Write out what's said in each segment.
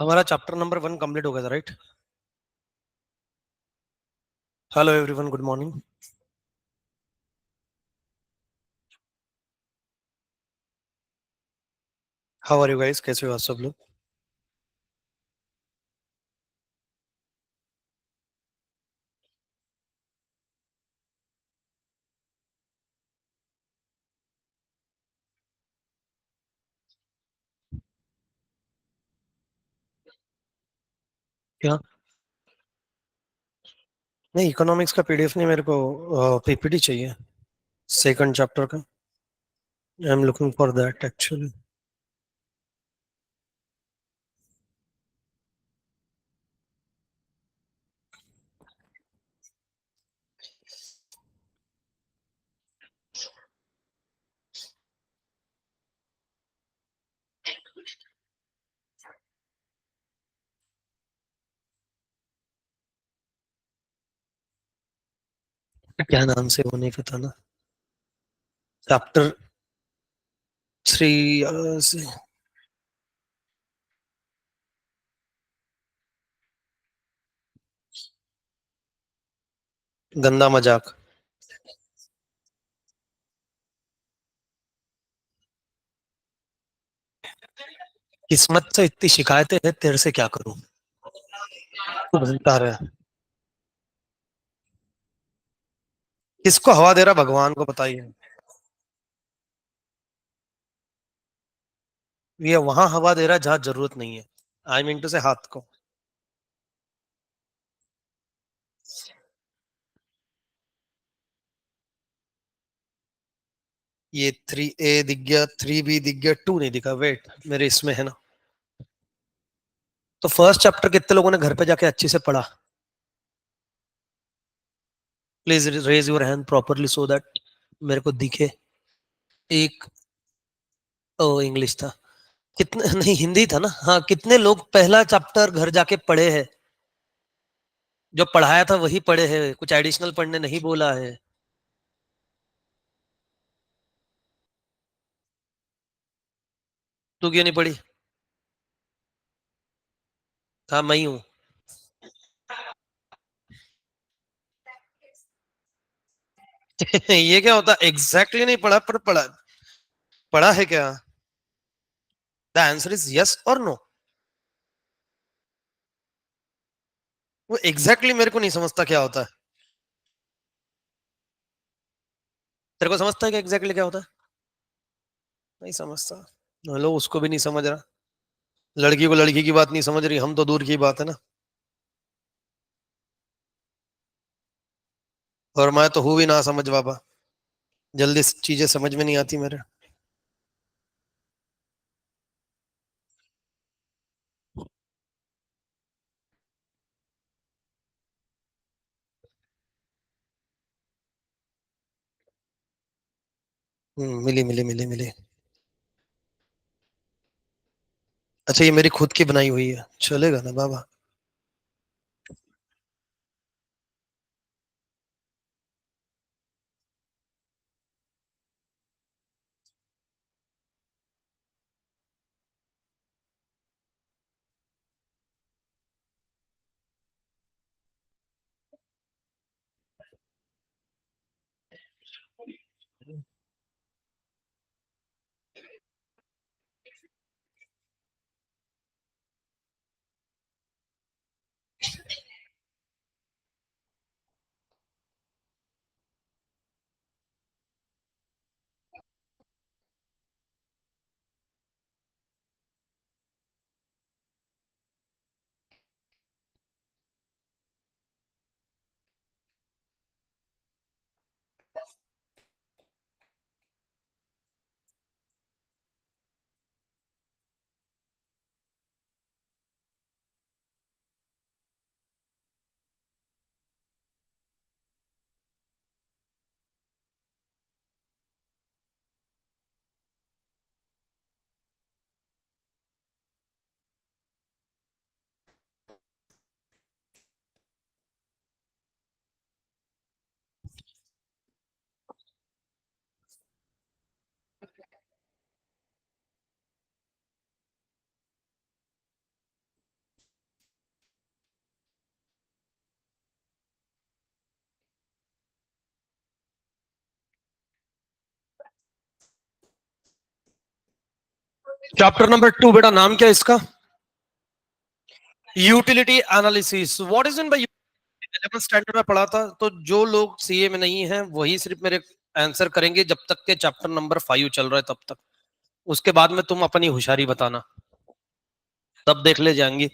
हमारा chapter number 1 complete हो गया था, right? Hello everyone, good morning. How are you guys? कैसे हो आप सब लोग? क्या? नहीं, इकोनॉमिक्स का पीडीएफ नहीं, मेरे को पीपीटी चाहिए सेकंड चैप्टर का। I am looking for that actually. क्या नाम से वो नहीं पता ना। चैप्टर 3 से। गंदा मजाक। किस्मत से इतनी शिकायतें हैं, तेरे से क्या करूं? तू बता रहा है। किसको हवा दे रहा, भगवान को बताइए। ये वहां हवा दे रहा है जहां जरूरत नहीं है। आई मीन टू से हाथ को। ये 3A दिख गया, 3B दिख गया, 2 नहीं दिखा। वेट, मेरे इसमें है ना। तो फर्स्ट चैप्टर कितने लोगों ने घर पे जाके अच्छे से पढ़ा? Please raise your hand properly so that मेरे को दिखे। एक। ओ, इंग्लिश था। कितने नहीं, हिंदी था ना। हाँ, कितने लोग पहला चैप्टर घर जाके पढ़े हैं? जो पढ़ाया था वही पढ़े हैं, कुछ एडिशनल पढ़ने नहीं बोला है। तू क्यों नहीं पढ़ी? हाँ, मैं ही हूँ। ये क्या होता? एग्जैक्टली नहीं पढ़ा, पर पढ़ा। पढ़ा है क्या? द आंसर इज यस और नो। वो एग्जैक्टली मेरे को नहीं समझता क्या होता है। तेरे को समझता है कि एग्जैक्टली क्या होता है? नहीं समझता। हेलो, उसको भी नहीं समझ रहा। लड़की को लड़की की बात नहीं समझ रही, हम तो दूर की बात है ना। और मैं तो हूं भी ना समझ बाबा। जल्दी चीजें समझ में नहीं आती मेरे। मिली मिली मिली मिली। अच्छा, ये मेरी खुद की बनाई हुई है, चलेगा ना बाबा? चैप्टर नंबर 2 बेटा, नाम क्या है इसका? Utility analysis. What is in bye 11th standard में पढ़ा था, तो जो लोग सीए में नहीं है वही सिर्फ मेरे आंसर करेंगे जब तक के चैप्टर नंबर 5 चल रहा है तब तक। उसके बाद में तुम अपनी होशियारी बताना, तब देख ले जाएंगे।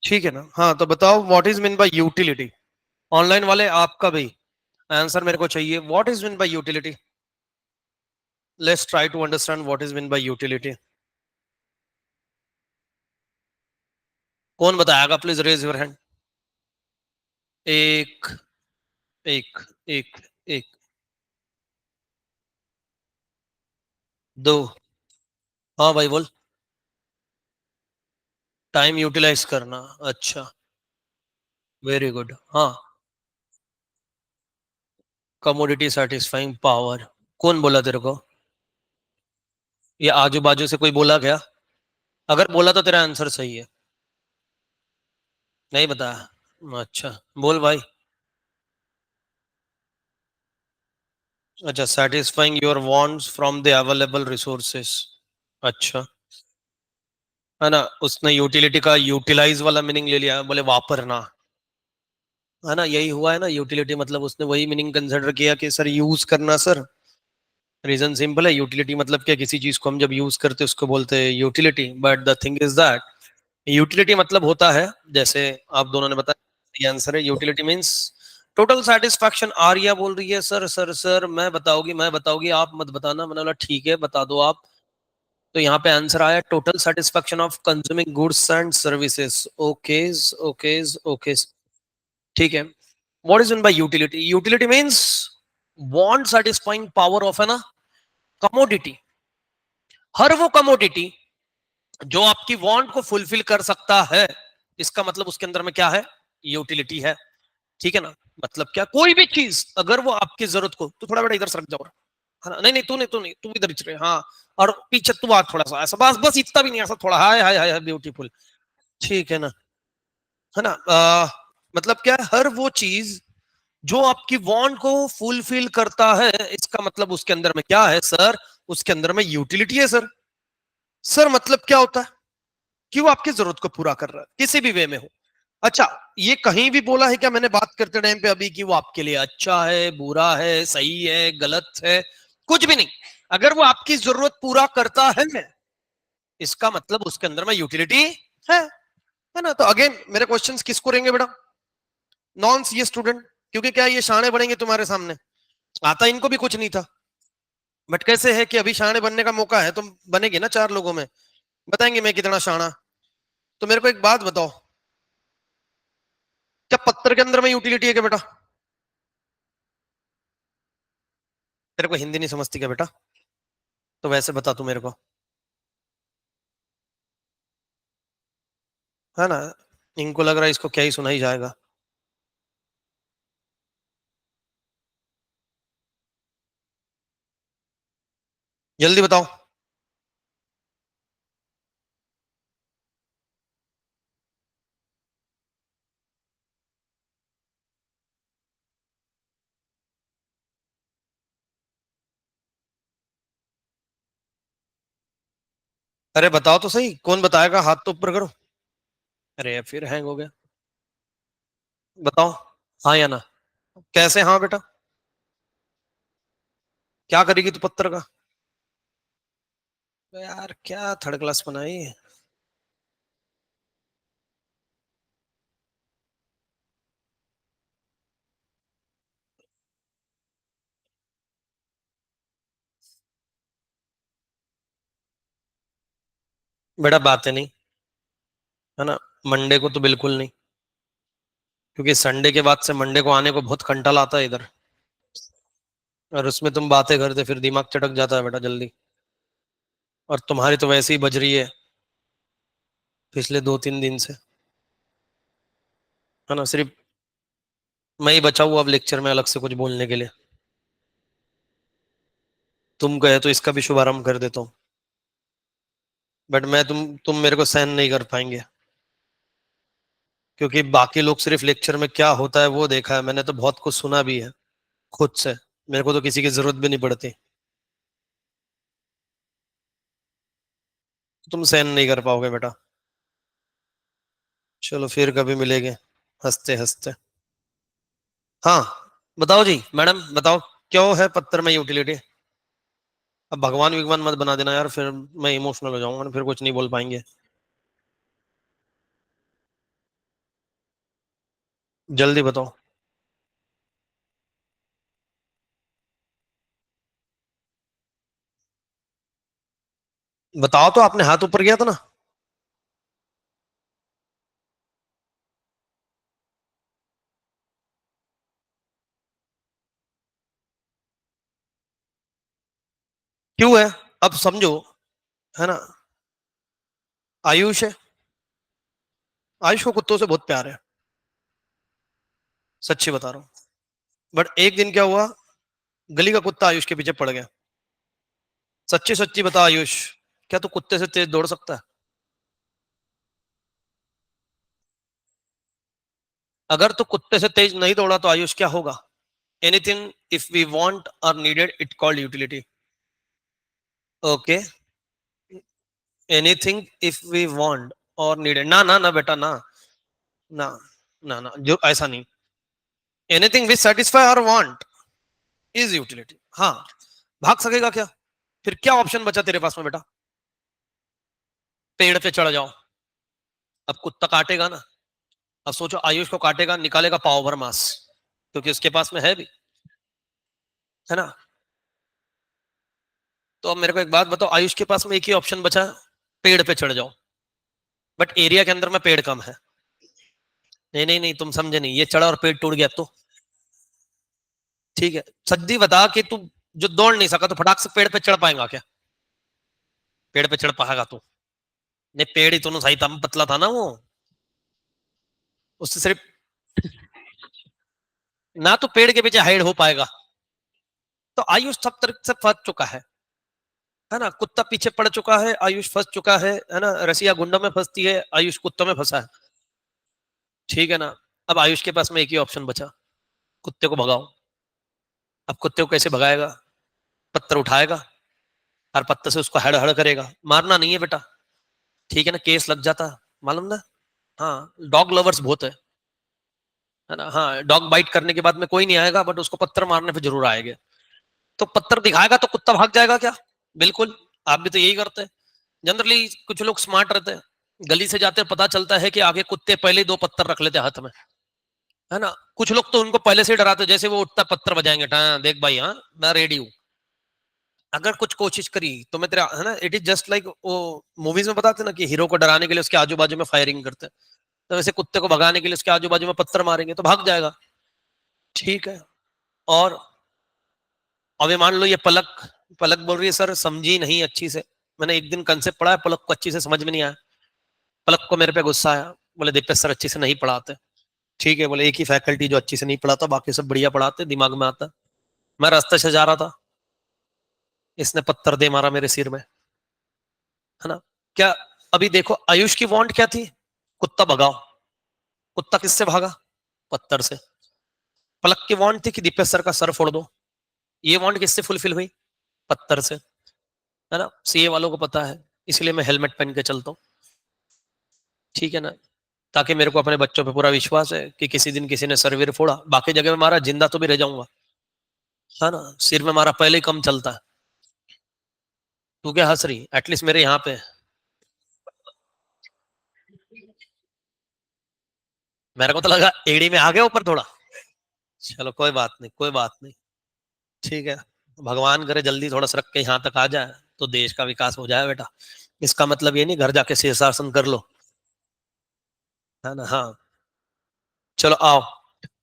ठीक है ना? हाँ तो बताओ, what is mean by utility. Online वाले आपका भी आंसर मेरे को चाहिए। What is mean by utility? Let's try to understand what is mean by utility. कौन बताएगा? Please raise your hand. एक, एक, एक, एक, दो। हाँ भाई बोल। टाइम यूटिलाइज करना। अच्छा, वेरी गुड। हाँ, कमोडिटी सेटिस्फाइंग पावर। कौन बोला तेरे को? ये आजू बाजू से कोई बोला क्या? अगर बोला तो तेरा आंसर सही है। नहीं बताया? अच्छा, बोल भाई। अच्छा, satisfying your wants from the available resources. अच्छा, है ना? उसने यूटिलिटी का यूटिलाइज वाला मीनिंग ले लिया, बोले वापरना। है ना? यही हुआ है ना, यूटिलिटी मतलब उसने वही मीनिंग कंसिडर किया कि सर यूज करना सर। रीजन सिंपल है, यूटिलिटी मतलब क्या? किसी चीज को हम जब यूज करते हैं उसको बोलते हैं utility. But the thing is that utility मतलब होता है, जैसे आप दोनों ने बताया, ये आंसर है। Utility means total satisfaction. Arya बोल रही है सर सर सर मैं बताऊंगी, आप मत बताना। मैंने बोला ठीक है, बता दो आप। तो यहाँ पे आंसर आया total satisfaction of consuming goods and services. Okays, okays, okays. ठीक है। What is in bye utility? Utility means want satisfying power of, है ना, कमोडिटी। हर वो कमोडिटी जो आपकी वांट को फुलफिल कर सकता है, इसका मतलब उसके अंदर में क्या है? यूटिलिटी है। ठीक है ना? मतलब क्या? कोई भी चीज अगर वो आपकी जरूरत को, तो थोड़ा बेटा इधर सरक जाओ, है ना? नहीं नहीं, तू नहीं, तू इधर चले। हाँ, और पीछे तू आ थोड़ा सा, ऐसा बस बस, इतना भी नहीं, ऐसा थोड़ा। हाय हाय हाय, ब्यूटीफुल। ठीक है ना? है ना? मतलब क्या है? हर वो चीज जो आपकी वांट को फुलफिल करता है, इसका मतलब उसके अंदर में क्या है सर? उसके अंदर में यूटिलिटी है सर। सर मतलब क्या होता है? कि वो आपकी जरूरत को पूरा कर रहा है, किसी भी वे में हो। अच्छा, ये कहीं भी बोला है क्या मैंने बात करते टाइम पे अभी कि वो आपके लिए अच्छा है, बुरा है, सही है, गलत है? कुछ भी नहीं। अगर वो आपकी जरूरत पूरा करता है, इसका मतलब उसके अंदर में यूटिलिटी है ना? तो अगेन मेरे क्वेश्चंस किसको रहेंगे बेटा? Non CA student. क्योंकि क्या ये शाणे बनेंगे तुम्हारे सामने? आता इनको भी कुछ नहीं था, बट कैसे है कि अभी शाणे बनने का मौका है, तो बनेगी ना 4 लोगों में, बताएंगे मैं कितना शाणा। तो मेरे को एक बात बताओ, क्या पत्थर के अंदर में यूटिलिटी है क्या बेटा? तेरे को हिंदी नहीं समझती क्या बेटा? तो वैसे बता तू मेरे को, है ना? इनको लग रहा है इसको क्या ही सुनाई जाएगा। जल्दी बताओ। अरे बताओ तो सही, कौन बताएगा? हाथ तो ऊपर करो। अरे फिर हैंग हो गया। बताओ, हाँ या ना? कैसे हाँ बेटा? क्या करेगी तू पत्थर का? यार क्या थर्ड क्लास बनाई है? बेटा बात है नहीं, है ना? मंडे को तो बिल्कुल नहीं, क्योंकि संडे के बाद से मंडे को आने को बहुत कंटाल आता है इधर। और उसमें तुम बातें करते फिर दिमाग चटक जाता है बेटा जल्दी। और तुम्हारी तो वैसे ही बज रही है पिछले 2-3 दिन से, है ना? सिर्फ मैं ही बचा हूँ अब लेक्चर में अलग से कुछ बोलने के लिए। तुम कहे तो इसका भी शुभारंभ कर देता हूँ, बट मैं तुम मेरे को सहन नहीं कर पाएंगे। क्योंकि बाकी लोग सिर्फ लेक्चर में क्या होता है वो देखा है, मैंने तो बहुत कुछ सुना भी है खुद से। मेरे को तो किसी की जरूरत भी नहीं पड़ती। तुम सहन नहीं कर पाओगे बेटा। चलो फिर कभी मिलेंगे, हंसते हंसते। हाँ बताओ जी मैडम, बताओ क्यों है पत्थर में यूटिलिटी? अब भगवान विगवान मत बना देना यार, फिर मैं इमोशनल हो जाऊंगा, फिर कुछ नहीं बोल पाएंगे। जल्दी बताओ। बताओ तो, आपने हाथ ऊपर किया था ना। क्यों है? अब समझो, है ना। आयुष है, आयुष को कुत्तों से बहुत प्यार है, सच्ची बता रहा हूँ। बट एक दिन क्या हुआ, गली का कुत्ता आयुष के पीछे पड़ गया। सच्ची सच्ची बता आयुष, क्या तू कुत्ते से तेज दौड़ सकता है? अगर तू कुत्ते से तेज नहीं दौड़ा तो आयुष क्या होगा? एनीथिंग इफ वी वांट और needed it called utility. Okay, anything if we want और नीडेड, ना ना ना बेटा ना, ना ना ना, जो ऐसा नहीं। एनीथिंग विच सेटिस्फाई और वांट इज यूटिलिटी। हाँ, भाग सकेगा क्या? फिर क्या ऑप्शन बचा तेरे पास में बेटा? पेड़ पे चढ़ जाओ। अब कुत्ता काटेगा ना, अब सोचो आयुष को काटेगा, निकालेगा पाव भर मांस, क्योंकि उसके पास में है भी, है ना। तो अब मेरे को एक बात बताओ, आयुष के पास में एक ही ऑप्शन बचा, पेड़ पे चढ़ जाओ। बट एरिया के अंदर में पेड़ कम है। नहीं नहीं नहीं, तुम समझे नहीं, ये चढ़ा और पेड़ टूट गया तो? ठीक है, सच्ची बता कि तू जो दौड़ नहीं सका तो फटाक से पेड़ पे चढ़ पाएगा क्या? पेड़ पे चढ़ पाएगा तू? नहीं, पेड़ ही तो सही था, पतला था ना वो, उससे सिर्फ, ना तो पेड़ के पीछे हाइड हो पाएगा। तो आयुष सब तरह से फंस चुका है ना। कुत्ता पीछे पड़ चुका है, आयुष फंस चुका है ना। रसिया गुंडों में फंसती है, आयुष कुत्तों में फंसा है। ठीक है ना। अब आयुष के पास में एक ही ऑप्शन बचा, कुत्ते को भगाओ। अब कुत्ते को कैसे भगाएगा? पत्थर उठाएगा और पत्थर से उसको हड़ हड़ करेगा, मारना नहीं है बेटा। ठीक है ना, केस लग जाता, मालूम ना। हाँ, डॉग लवर्स बहुत है ना। हाँ, डॉग बाइट करने के बाद में कोई नहीं आएगा, बट उसको पत्थर मारने पे जरूर आएंगे। तो पत्थर दिखाएगा तो कुत्ता भाग जाएगा क्या? बिल्कुल। आप भी तो यही करते हैं जनरली। कुछ लोग स्मार्ट रहते हैं, गली से जाते हैं, पता चलता है कि आगे कुत्ते पहले ही दो पत्थर रख लेते हाथ में, है ना। कुछ लोग तो उनको पहले से ही डराते, जैसे वो उठता पत्थर बजाएंगे, हाँ देख भाई, हाँ मैं रेडी हूँ। अगर कुछ कोशिश करी तो मैं तेरा, है ना, इट इज जस्ट लाइक वो मूवीज में बताते ना कि हीरो को डराने के लिए उसके आजू बाजू में फायरिंग करते हैं, तो वैसे कुत्ते को भगाने के लिए उसके आजू बाजू में पत्थर मारेंगे तो भाग जाएगा। ठीक है। और अभी मान लो ये पलक, पलक बोल रही है सर समझी नहीं अच्छी से। मैंने एक दिन कंसेप्ट पढ़ा है, पलक को अच्छी से समझ में नहीं आया। पलक को मेरे पे गुस्सा आया, बोले दीपेश सर अच्छी से नहीं पढ़ाते। ठीक है, बोले एक ही फैकल्टी जो अच्छी से नहीं पढ़ाता, बाकी सब बढ़िया पढ़ाते, दिमाग में आता। मैं रास्ते से जा रहा था, इसने पत्थर दे मारा मेरे सिर में, है ना। क्या? अभी देखो आयुष की वांट क्या थी? कुत्ता भगाओ। कुत्ता किससे भागा? पत्थर से। पलक की वांट थी कि दीपेश सर का सर फोड़ दो। ये वांट किससे फुलफिल हुई? पत्थर से, है ना। सीए वालों को पता है, इसलिए मैं हेलमेट पहन के चलता हूँ। ठीक है ना, ताकि मेरे को अपने बच्चों पे पूरा विश्वास है कि किसी दिन किसी ने सर्विर फोड़ा, बाकी जगह में मारा, जिंदा तो भी रह जाऊंगा, है ना। सिर में मारा पहले ही कम चलता है। तू क्या हंस रही? एटलीस्ट मेरे यहाँ पे मेरे को तो लगा एड़ी में आ गया ऊपर थोड़ा। चलो कोई बात नहीं, कोई बात नहीं। ठीक है, भगवान करे जल्दी थोड़ा सरक के यहाँ तक आ जाए तो देश का विकास हो जाए बेटा। इसका मतलब ये नहीं घर जाके शीर्षासन कर लो, है ना। हाँ, चलो आओ।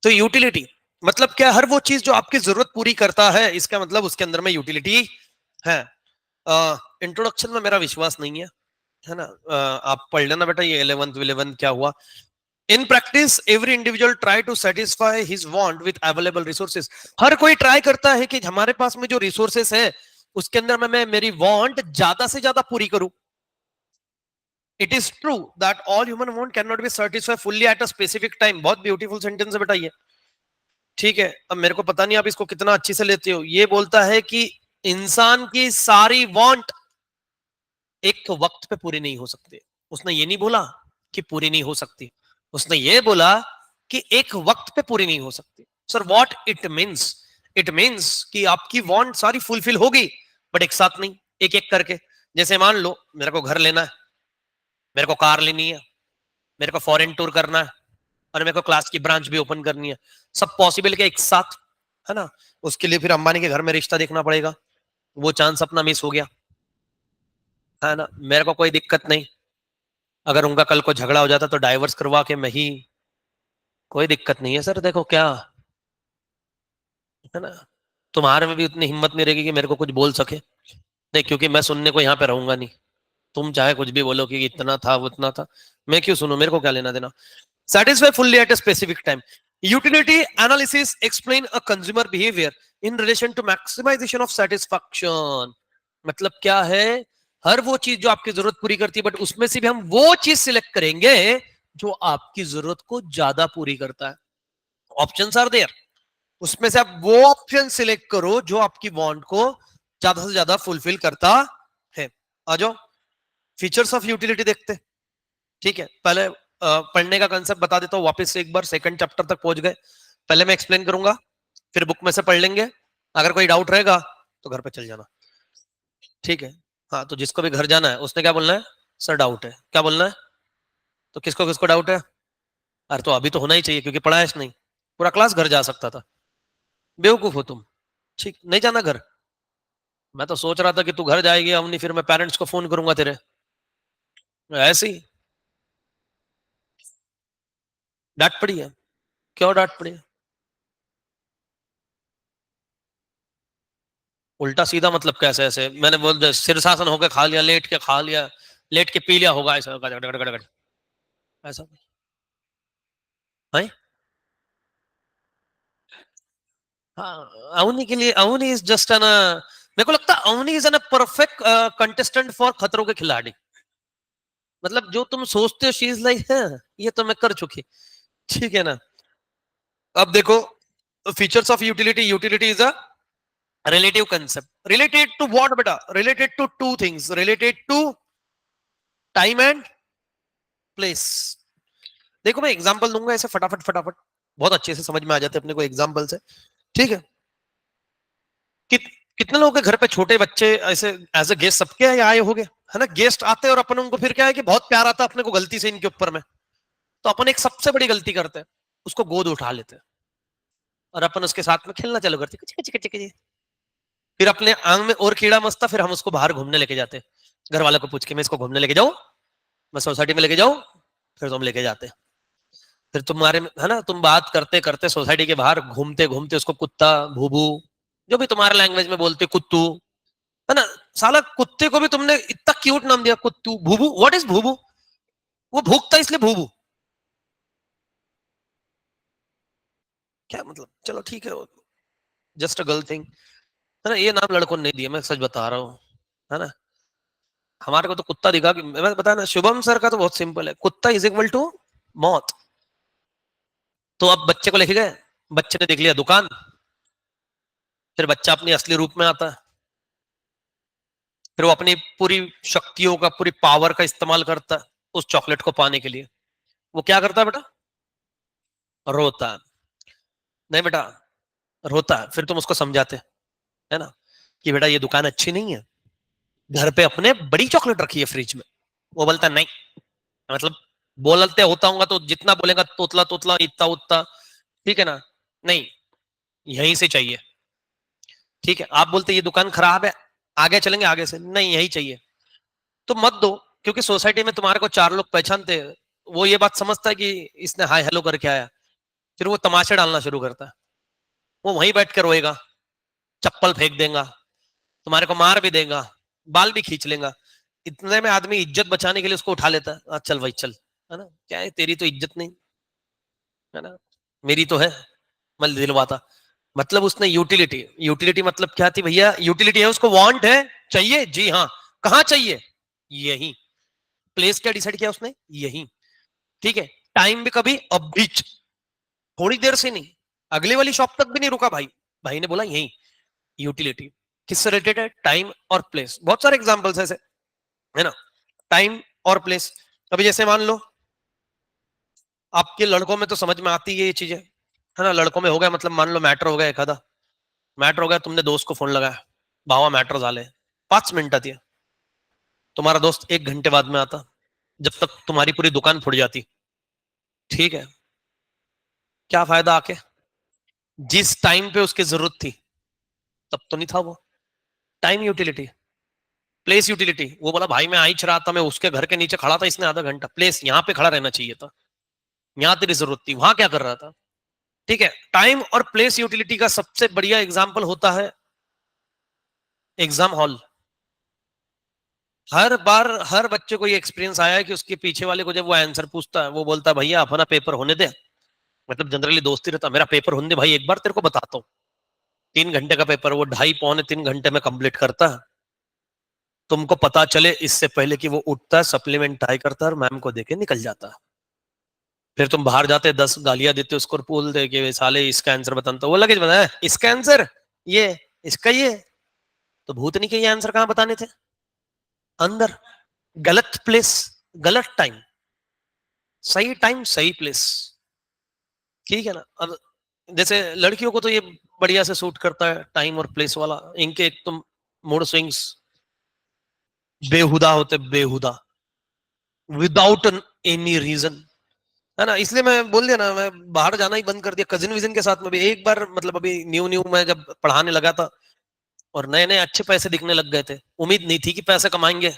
तो यूटिलिटी मतलब क्या? हर वो चीज जो आपकी जरूरत पूरी करता है, इसका मतलब उसके अंदर में यूटिलिटी है। इंट्रोडक्शन में मेरा विश्वास नहीं है ना। आप पढ़ लेना बेटा, ये 11th क्या हुआ। In practice every individual try to satisfy his want with available resources. हर कोई ट्राई करता है कि हमारे पास में जो रिसोर्सेस है उसके अंदर में मैं मेरी वांट ज्यादा से ज्यादा पूरी करूं। It is true that all human want can not be satisfy fully at a specific time. बहुत ब्यूटीफुल सेंटेंस है बेटा ये। ठीक है, अब मेरे को पता नहीं आप इसको कितना अच्छी से लेते हो। ये बोलता है कि इंसान की सारी वांट एक वक्त पे पूरी नहीं हो सकती। उसने ये नहीं बोला कि पूरी नहीं हो सकती, उसने ये बोला कि एक वक्त पे पूरी नहीं हो सकती। Sir what it means? It means कि आपकी वांट सारी फुलफिल होगी, बट एक साथ नहीं, एक एक करके। जैसे मान लो मेरे को घर लेना है, मेरे को कार लेनी है, मेरे को फॉरेन टूर करना है, और मेरे को क्लास की ब्रांच भी ओपन करनी है। सब पॉसिबल के एक साथ, है ना? उसके लिए फिर अंबानी के घर में रिश्ता देखना पड़ेगा, वो चांस अपना मिस हो गया, है ना? मेरे को कोई दिक्कत नहीं, अगर उनका कल को झगड़ा हो जाता तो डाइवर्स करवा के मैं ही, कोई दिक्कत नहीं है सर। देखो क्या है ना, तुम्हारे में भी उतनी हिम्मत नहीं रहेगी कि मेरे को कुछ बोल सके, नहीं, क्योंकि मैं सुनने को यहाँ पे रहूंगा नहीं। तुम चाहे कुछ भी बोलो कि इतना था वो इतना था, मैं क्यों सुनूं, मेरे को क्या लेना देना। Satisfy fully at a specific time. Utility analysis explain a consumer behavior in relation to maximization of satisfaction. मतलब क्या है, हर वो चीज जो आपकी जरूरत पूरी करती है, बट उसमें से भी हम वो चीज सिलेक्ट करेंगे जो आपकी जरूरत को ज्यादा पूरी करता है। ऑप्शंस आर देयर, उसमें से आप वो ऑप्शन सिलेक्ट करो जो आपकी वांट को ज्यादा से ज्यादा फुलफिल करता है। आ जाओ, फीचर्स ऑफ यूटिलिटी देखते हैं। ठीक है, पहले पढ़ने का कंसेप्ट बता देता हूँ वापस से एक बार, सेकंड चैप्टर तक पहुंच गए। पहले मैं एक्सप्लेन करूंगा, फिर बुक में से पढ़ लेंगे। अगर कोई डाउट रहेगा तो घर पे चल जाना, ठीक है? हाँ, तो जिसको भी घर जाना है उसने क्या बोलना है, सर डाउट है, क्या बोलना है? तो किसको किसको डाउट है? अरे तो अभी तो होना ही चाहिए क्योंकि पढ़ा है नहीं, पूरा क्लास घर जा सकता था। बेवकूफ हो तुम, ठीक नहीं जाना घर? मैं तो सोच रहा था कि तू घर जाएगी अवनी, फिर मैं पेरेंट्स को फोन करूंगा तेरे, ऐसे ही डांट पड़ी है। क्यों डांट पड़ी है? उल्टा सीधा मतलब कैसे? ऐसे मैंने बोल शीर्षासन होकर खा लिया, लेट के खा लिया, लेट के पी लिया होगा, ऐसा गड़ गड़ गड़ गड़, ऐसा है। हाँ, अवनी के लिए, अवनी इज जस्ट एन, मेरे को लगता है Avni is an perfect contestant for Khatron Ke खिलाड़ी। मतलब जो तुम सोचते हो शी इज लाइक है, ये तो मैं कर चुकी, ठीक है ना? अब देखो, features of utility, utility is a relative concept, related to what beta, related to two things, related to time and place। देखो मैं एग्जांपल दूंगा ऐसे फटाफट फटाफट, बहुत अच्छे से समझ में आ जाते हैं अपने को एग्जांपल से, ठीक है? कि, कितने लोगों के घर पे छोटे बच्चे ऐसे एज ए गेस्ट सबके आए होंगे, है ना? गेस्ट आते हैं और अपन उनको फिर क्या है कि बहुत प्यार आता है अपने को गलती से इनके ऊपर में, तो अपन एक सबसे बड़ी गलती करते हैं, उसको गोद उठा लेते हैं और अपन उसके साथ में खेलना चालू करते हैं। फिर अपने आंग में और कीड़ा मस्ता, फिर हम उसको बाहर घूमने लेके जाते हैं, घर वालों को पूछ के, मैं इसको घूमने लेके जाऊं, मैं सोसाइटी में लेके जाऊं, फिर तुम लेके जाते, फिर तुम्हारे है ना, तुम बात करते करते सोसाइटी के बाहर घूमते घूमते उसको कुत्ता, भूभू, जो भी तुम्हारे लैंग्वेज में बोलते, कुत्तू, है ना? साला कुत्ते को भी तुमने इतना क्यूट नाम दिया, कुत्तू, भूभू। व्हाट इज भूभू? वो भूखता इसलिए भूभू, क्या मतलब? चलो ठीक है, जस्ट अ गर्ल थिंग, है ना? ये नाम लड़कों ने नहीं दिया, मैं सच बता रहा हूँ, है ना? हमारे को तो कुत्ता दिखा कि, मैं बता ना, शुभम सर का तो बहुत सिंपल है, कुत्ता इज इक्वल टू मौत। तो अब बच्चे को लेके गए, बच्चे ने देख लिया दुकान, फिर बच्चा अपनी असली रूप में आता है, फिर वो अपनी पूरी शक्तियों का, पूरी पावर का इस्तेमाल करता है उस चॉकलेट को पाने के लिए। वो क्या करता है बेटा? रोता है। नहीं बेटा, रोता है, फिर तुम उसको समझाते, है ना, कि बेटा ये दुकान अच्छी नहीं है, घर पे अपने बड़ी चॉकलेट रखी है फ्रिज में। वो बोलता नहीं, मतलब बोलते होता हूँ तो जितना बोलेगा तोतला तोतला, इतना उतना, ठीक है ना? नहीं, यहीं से चाहिए, ठीक है? आप बोलते ये दुकान खराब है, आगे चलेंगे, आगे से नहीं, यही चाहिए, तो मत दो। क्योंकि सोसाइटी में तुम्हारे को चार लोग पहचानते हैं, वो ये बात समझता है कि इसने हाय हेलो करके आया, फिर वो तमाशे डालना शुरू करता है, वो वहीं बैठ कर रोएगा, चप्पल फेंक देगा, तुम्हारे को मार भी देगा, बाल भी खींच लेगा। इतने में आदमी इज्जत बचाने के लिए उसको उठा लेता है, चल भाई चल, है ना? क्या है, तेरी तो इज्जत नहीं, है ना, मेरी तो है, मैं दिलवाता। मतलब उसने यूटिलिटी, यूटिलिटी मतलब क्या थी भैया? यूटिलिटी है, उसको वांट है, चाहिए, जी हाँ, कहाँ चाहिए? यही। प्लेस क्या डिसाइड किया उसने? यही, ठीक है? टाइम भी कभी अब भी, थोड़ी देर से नहीं, अगली वाली शॉप तक भी नहीं रुका भाई, भाई ने बोला यही। यूटिलिटी किससे रिलेटेड है? टाइम और प्लेस। बहुत सारे एग्जांपल्स ऐसे, है ना। टाइम और प्लेस। अभी जैसे मान लो आपके लड़कों में तो समझ में आती है ये चीजें, है ना। लड़कों में हो गया, मतलब मान लो मैटर हो गया, एक आधा मैटर हो गया, तुमने दोस्त को फोन लगाया, भावा मैटर झाले, 5 मिनिटात ये, तुम्हारा दोस्त 1 घंटे बाद में आता, जब तक तुम्हारी पूरी दुकान फुट जाती। ठीक है, क्या फायदा आके, जिस टाइम पे उसकी जरूरत थी तब तो नहीं था वो। Time utility. प्लेस यूटिलिटी, वो बोला भाई मैं आ ही रहा था, मैं उसके घर के नीचे खड़ा था, इसने आधा घंटा, प्लेस यहाँ पे खड़ा रहना चाहिए था, यहाँ तेरी जरूरत थी, वहां क्या कर रहा था। ठीक है। टाइम और प्लेस यूटिलिटी का सबसे बढ़िया एग्जाम्पल होता है एग्जाम हॉल। हर बार हर बच्चे को ये एक्सपीरियंस आया है कि उसके पीछे वाले को जब वो आंसर पूछता है, वो बोलता है भैया अपना पेपर होने दे, मतलब जनरली दोस्ती रहता, मेरा पेपर होने दे भाई, एक बार तेरे को बताता हूँ। 3 घंटे का पेपर वो 2.5 पौने 3 घंटे में कंप्लीट करता है, तुमको पता चले इससे पहले कि वो उठता है, सप्लीमेंट ट्राई करता है और मैम को देके निकल जाता है। फिर तुम बाहर जाते 10 गालियां देते उसको, बोल दे कि साले इसका आंसर बताना, तो वो लगे बताया इसका आंसर ये, इसका ये, तो भूतनी के ये आंसर कहां बताने थे अंदर। गलत प्लेस, गलत टाइम, सही टाइम सही प्लेस। ठीक है ना। अब जैसे लड़कियों को तो ये बढ़िया से सूट करता है टाइम और प्लेस वाला, इनके एक तुम मूड स्विंग्स बेहुदा होते, बेहुदा, विदाउट एनी रीजन, है ना। इसलिए मैं बोल दिया ना, मैं बाहर जाना ही बंद कर दिया। कजिन विजिन के साथ में भी एक बार, मतलब अभी न्यू न्यू मैं जब पढ़ाने लगा था और नए नए अच्छे पैसे दिखने लग गए थे, उम्मीद नहीं थी कि पैसे कमाएंगे,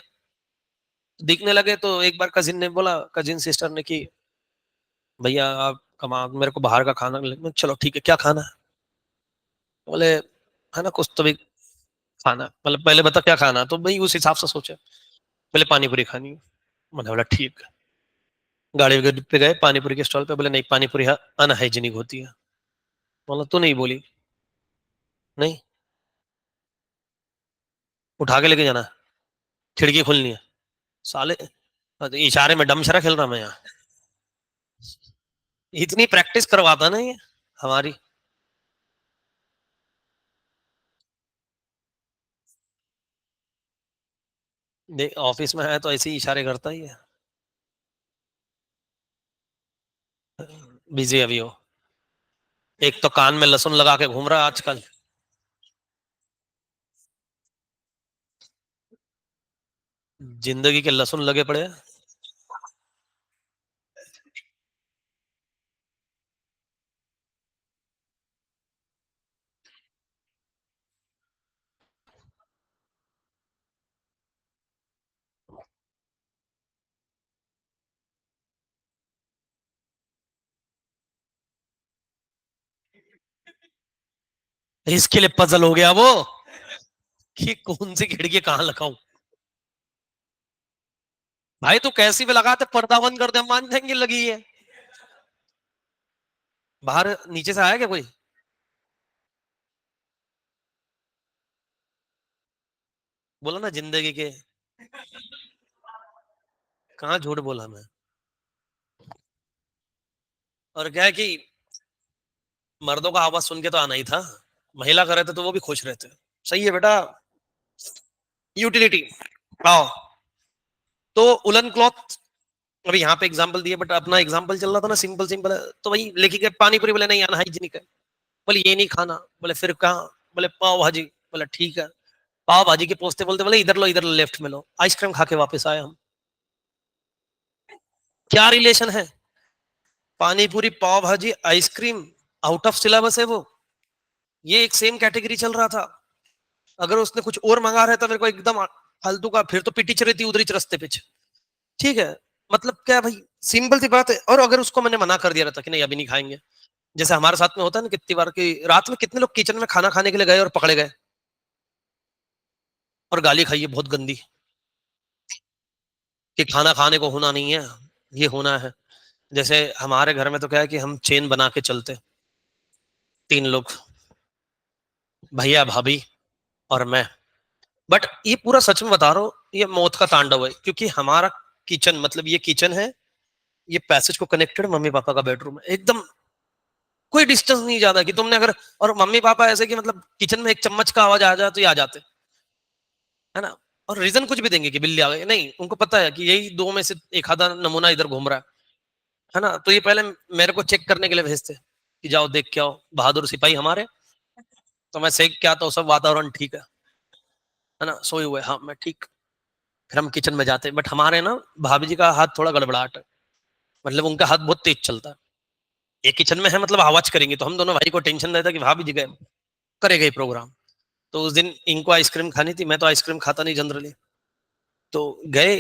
दिखने लगे, तो एक बार कजिन ने बोला, कजिन सिस्टर ने, कि भैया आप कमा, मेरे को बाहर का खाना, चलो ठीक है क्या खाना है, बोले है ना कुछ तो भी खाना, मतलब पहले बता क्या खाना, तो भाई उस हिसाब से सोचे, पहले पानी पूरी खानी है। मैंने बोला ठीक है, गाड़ी पे गए पानी पूरी के स्टॉल पे, बोले नहीं पानी पूरी अनहाइजीनिक होती है। बोला तू नहीं बोली, नहीं, उठा के लेके जाना, खिड़की खोलनी है, साले इशारे में डमशरा खेल रहा मैं यहाँ। इतनी प्रैक्टिस करवाता ना ये हमारी। देख ऑफिस में है तो ऐसे ही इशारे करता ही है। बिजी अभी हो, एक तो कान में लहसुन लगा के घूम रहा है आजकल। जिंदगी के लहसुन लगे पड़े हैं। इसके लिए पजल हो गया वो कि कौन सी खिड़की कहाँ लगाऊं। भाई तू कैसी भी लगाते, पर्दा बंद कर दे, मान जाएंगे लगी है। बाहर नीचे से आया क्या कोई। बोला ना जिंदगी के, कहाँ झूठ बोला मैं। और क्या है कि मर्दों का आवाज सुन के तो आना ही था, महिला कर रहे थे तो वो भी खुश रहते। सही है बेटा। यूटिलिटी। आओ, तो उलन क्लॉथ, अभी यहाँ पे एग्जांपल दिए, बट अपना एग्जांपल चल रहा था ना, सिंपल सिंपल है, तो वही लेके गए पानी पूरी, बोले नहीं अनहाइजीनिक है, बोले ये नहीं खाना, बोले फिर कहाँ, बोले पाव भाजी, बोले ठीक है, पाव भाजी के पोस्ते बोलते, बोले इधर लो लेफ्ट में लो, आइसक्रीम खा के वापस आए हम। क्या रिलेशन है, पानी पूरी पाव भाजी आइसक्रीम, आउट ऑफ सिलेबस है वो, ये एक सेम कैटेगरी चल रहा था। अगर उसने कुछ और मंगा रहा था मेरे को एकदम फालतू का, फिर तो पिटी चली थी उधर ही रास्ते पे। ठीक है, मतलब क्या भाई, सिंपल सी बात है। और अगर उसको मैंने मना कर दिया रहता कि नहीं अभी नहीं खाएंगे, जैसे हमारे साथ में होता है ना कितनी बार की रात में कितने लोग किचन में खाना खाने के लिए गए और पकड़े गए और गाली खाई है बहुत गंदी, कि खाना खाने को होना नहीं है, ये होना है। जैसे हमारे घर में तो क्या है कि हम चेन बना के चलते, 3 लोग, भैया भाभी और मैं। बट ये पूरा सच में बता रहा हूँ, ये मौत का तांडव है, क्योंकि हमारा किचन, मतलब ये किचन है, ये पैसेज को कनेक्टेड मम्मी पापा का बेडरूम है, एकदम कोई डिस्टेंस नहीं ज्यादा कि तुमने अगर, और मम्मी पापा ऐसे कि मतलब किचन में एक चम्मच का आवाज आ जाए तो ये आ जाते, है ना। और रीजन कुछ भी देंगे कि बिल्ली आ गई, नहीं, उनको पता है कि यही दो में से एक आधा नमूना इधर घूम रहा है ना। तो ये पहले मेरे को चेक करने के लिए भेजते कि जाओ देख के आओ, बहादुर सिपाही हमारे। तो मैं सेक क्या, तो सब वातावरण ठीक है ना, सोए हुए, हाँ मैं ठीक। फिर हम किचन में जाते, बट हमारे ना भाभी जी का हाथ थोड़ा गड़बड़ाहट है, मतलब उनका हाथ बहुत तेज चलता है। ये किचन में है, मतलब आवाज करेंगे तो हम दोनों भाई को टेंशन रहता कि भाभी जी गए करेगा ही प्रोग्राम। तो उस दिन इनको आइसक्रीम खानी थी, मैं तो आइसक्रीम खाता नहीं जनरली। तो गए,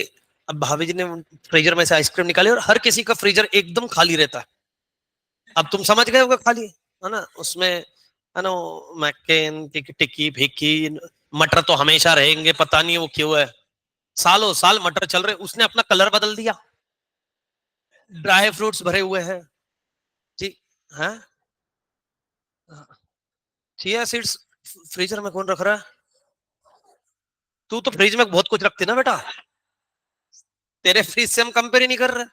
अब भाभी जी ने फ्रीजर में से आइसक्रीम निकाली और हर किसी का फ्रीजर एकदम खाली रहता है। अब तुम समझ गए होगा खाली है ना, उसमें है ना मैकेन टिक्की फिक्की, मटर तो हमेशा रहेंगे, पता नहीं वो क्यों है, सालों साल मटर चल रहे, उसने अपना कलर बदल दिया। ड्राई फ्रूट्स भरे हुए हैं जी। हाँ, चिया सीड्स फ्रीजर में कौन रख रहा है? तू तो फ्रिज में बहुत कुछ रखती ना बेटा, तेरे फ्रिज से हम कंपेयर ही नहीं कर रहे।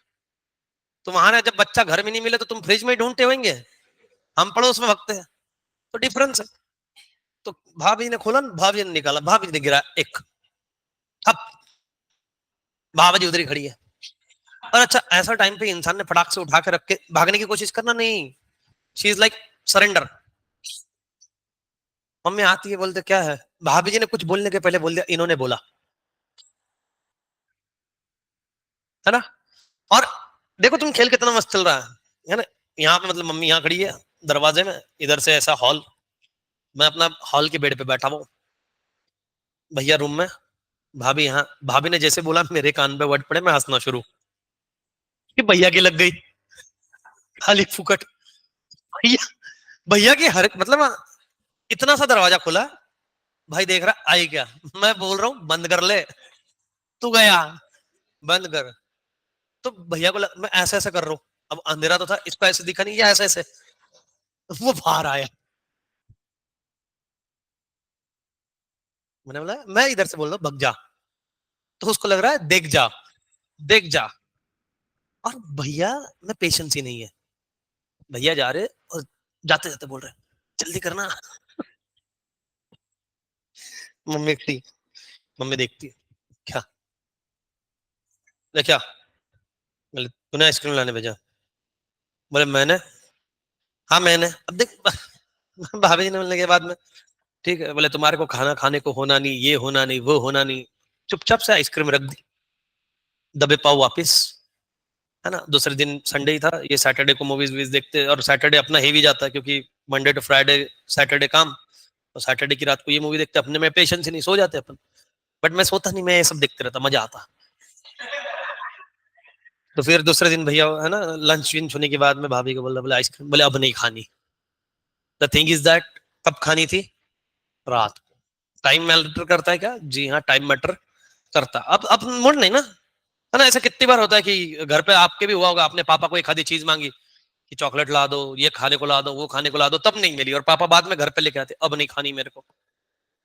तुम्हारा जब बच्चा घर में नहीं मिले तो तुम फ्रिज में ही ढूंढते होंगे, हम पड़ोस में भगते हैं, तो डिफरेंस है। तो भाभी ने खोला, भाभी ने निकाला, भाभी ने गिरा एक, अब भाभी उधर ही खड़ी है। और अच्छा, ऐसा टाइम पे इंसान ने फटाक से उठा के रख के भागने की कोशिश करना नहीं, she is like surrender. Mummy आती है, बोलते क्या है, भाभी जी ने कुछ बोलने के पहले बोल दिया इन्होंने बोला, है ना। और देखो तुम खेल कितना मस्त चल रहा है ना। यहाँ पे मतलब मम्मी यहाँ खड़ी है दरवाजे में, इधर से ऐसा हॉल, मैं अपना हॉल के बेड पे बैठा हूँ, भैया रूम में, भाभी यहाँ। भाभी ने जैसे बोला मेरे कान पे वर्ड पड़े, मैं हंसना शुरू कि भैया की लग गई खाली फुकट। भैया, भैया की हर मतलब इतना सा दरवाजा खुला, भाई देख रहा आई क्या, मैं बोल रहा हूँ बंद कर ले, तू गया बंद कर। तो भैया को मैं ऐसे ऐसे कर रहा हूँ, अब अंधेरा तो था, इसको ऐसे दिखा नहीं, ये ऐसे ऐसे, वो बाहर आया। मैंने बोला मैं इधर से बोल रहा हूँ भग जा, तो उसको लग रहा है देख जा, देख जा। और भैया में पेशेंस ही नहीं है, भैया जा रहे और जाते जाते बोल रहे जल्दी करना। मम्मी खड़ी, मम्मी देखती है, क्या, क्या, बोले तूने आइसक्रीम लाने भेजा, बोले मैंने, हाँ मैंने, अब देख भाभी जी ने बोलने के बाद में, ठीक है, बोले तुम्हारे को खाना खाने को होना नहीं, ये होना नहीं, वो होना नहीं, चुपचाप से आइसक्रीम रख दी, दबे पाओ वापिस, है ना। दूसरे दिन संडे ही था, ये सैटरडे को मूवीज वीज देखते, और सैटरडे अपना हेवी जाता है क्योंकि मंडे टू फ्राइडे सैटरडे काम, और सैटरडे की रात को ये मूवी देखते, अपने में पेशेंस ही नहीं, सो जाते अपन। बट मैं सोता नहीं, मैं ये सब देखते रहता, मजा आता। तो फिर दूसरे दिन भैया है ना, लंच विंच होने के बाद में भाभी को बोला, बोले आइसक्रीम, बोले अब नहीं खानी। द थिंग इज दैट कब खानी थी, रात को। टाइम मैटर करता है क्या, जी हाँ टाइम मैटर करता। अब मूड नहीं ना, है ना। ऐसा कितनी बार होता है कि घर पे आपके भी हुआ होगा, आपने पापा को एक आधी चीज मांगी कि चॉकलेट ला दो, ये खाने को ला दो, वो खाने को ला दो, तब नहीं मिली, और पापा बाद में घर पे लेके आते अब नहीं खानी मेरे को,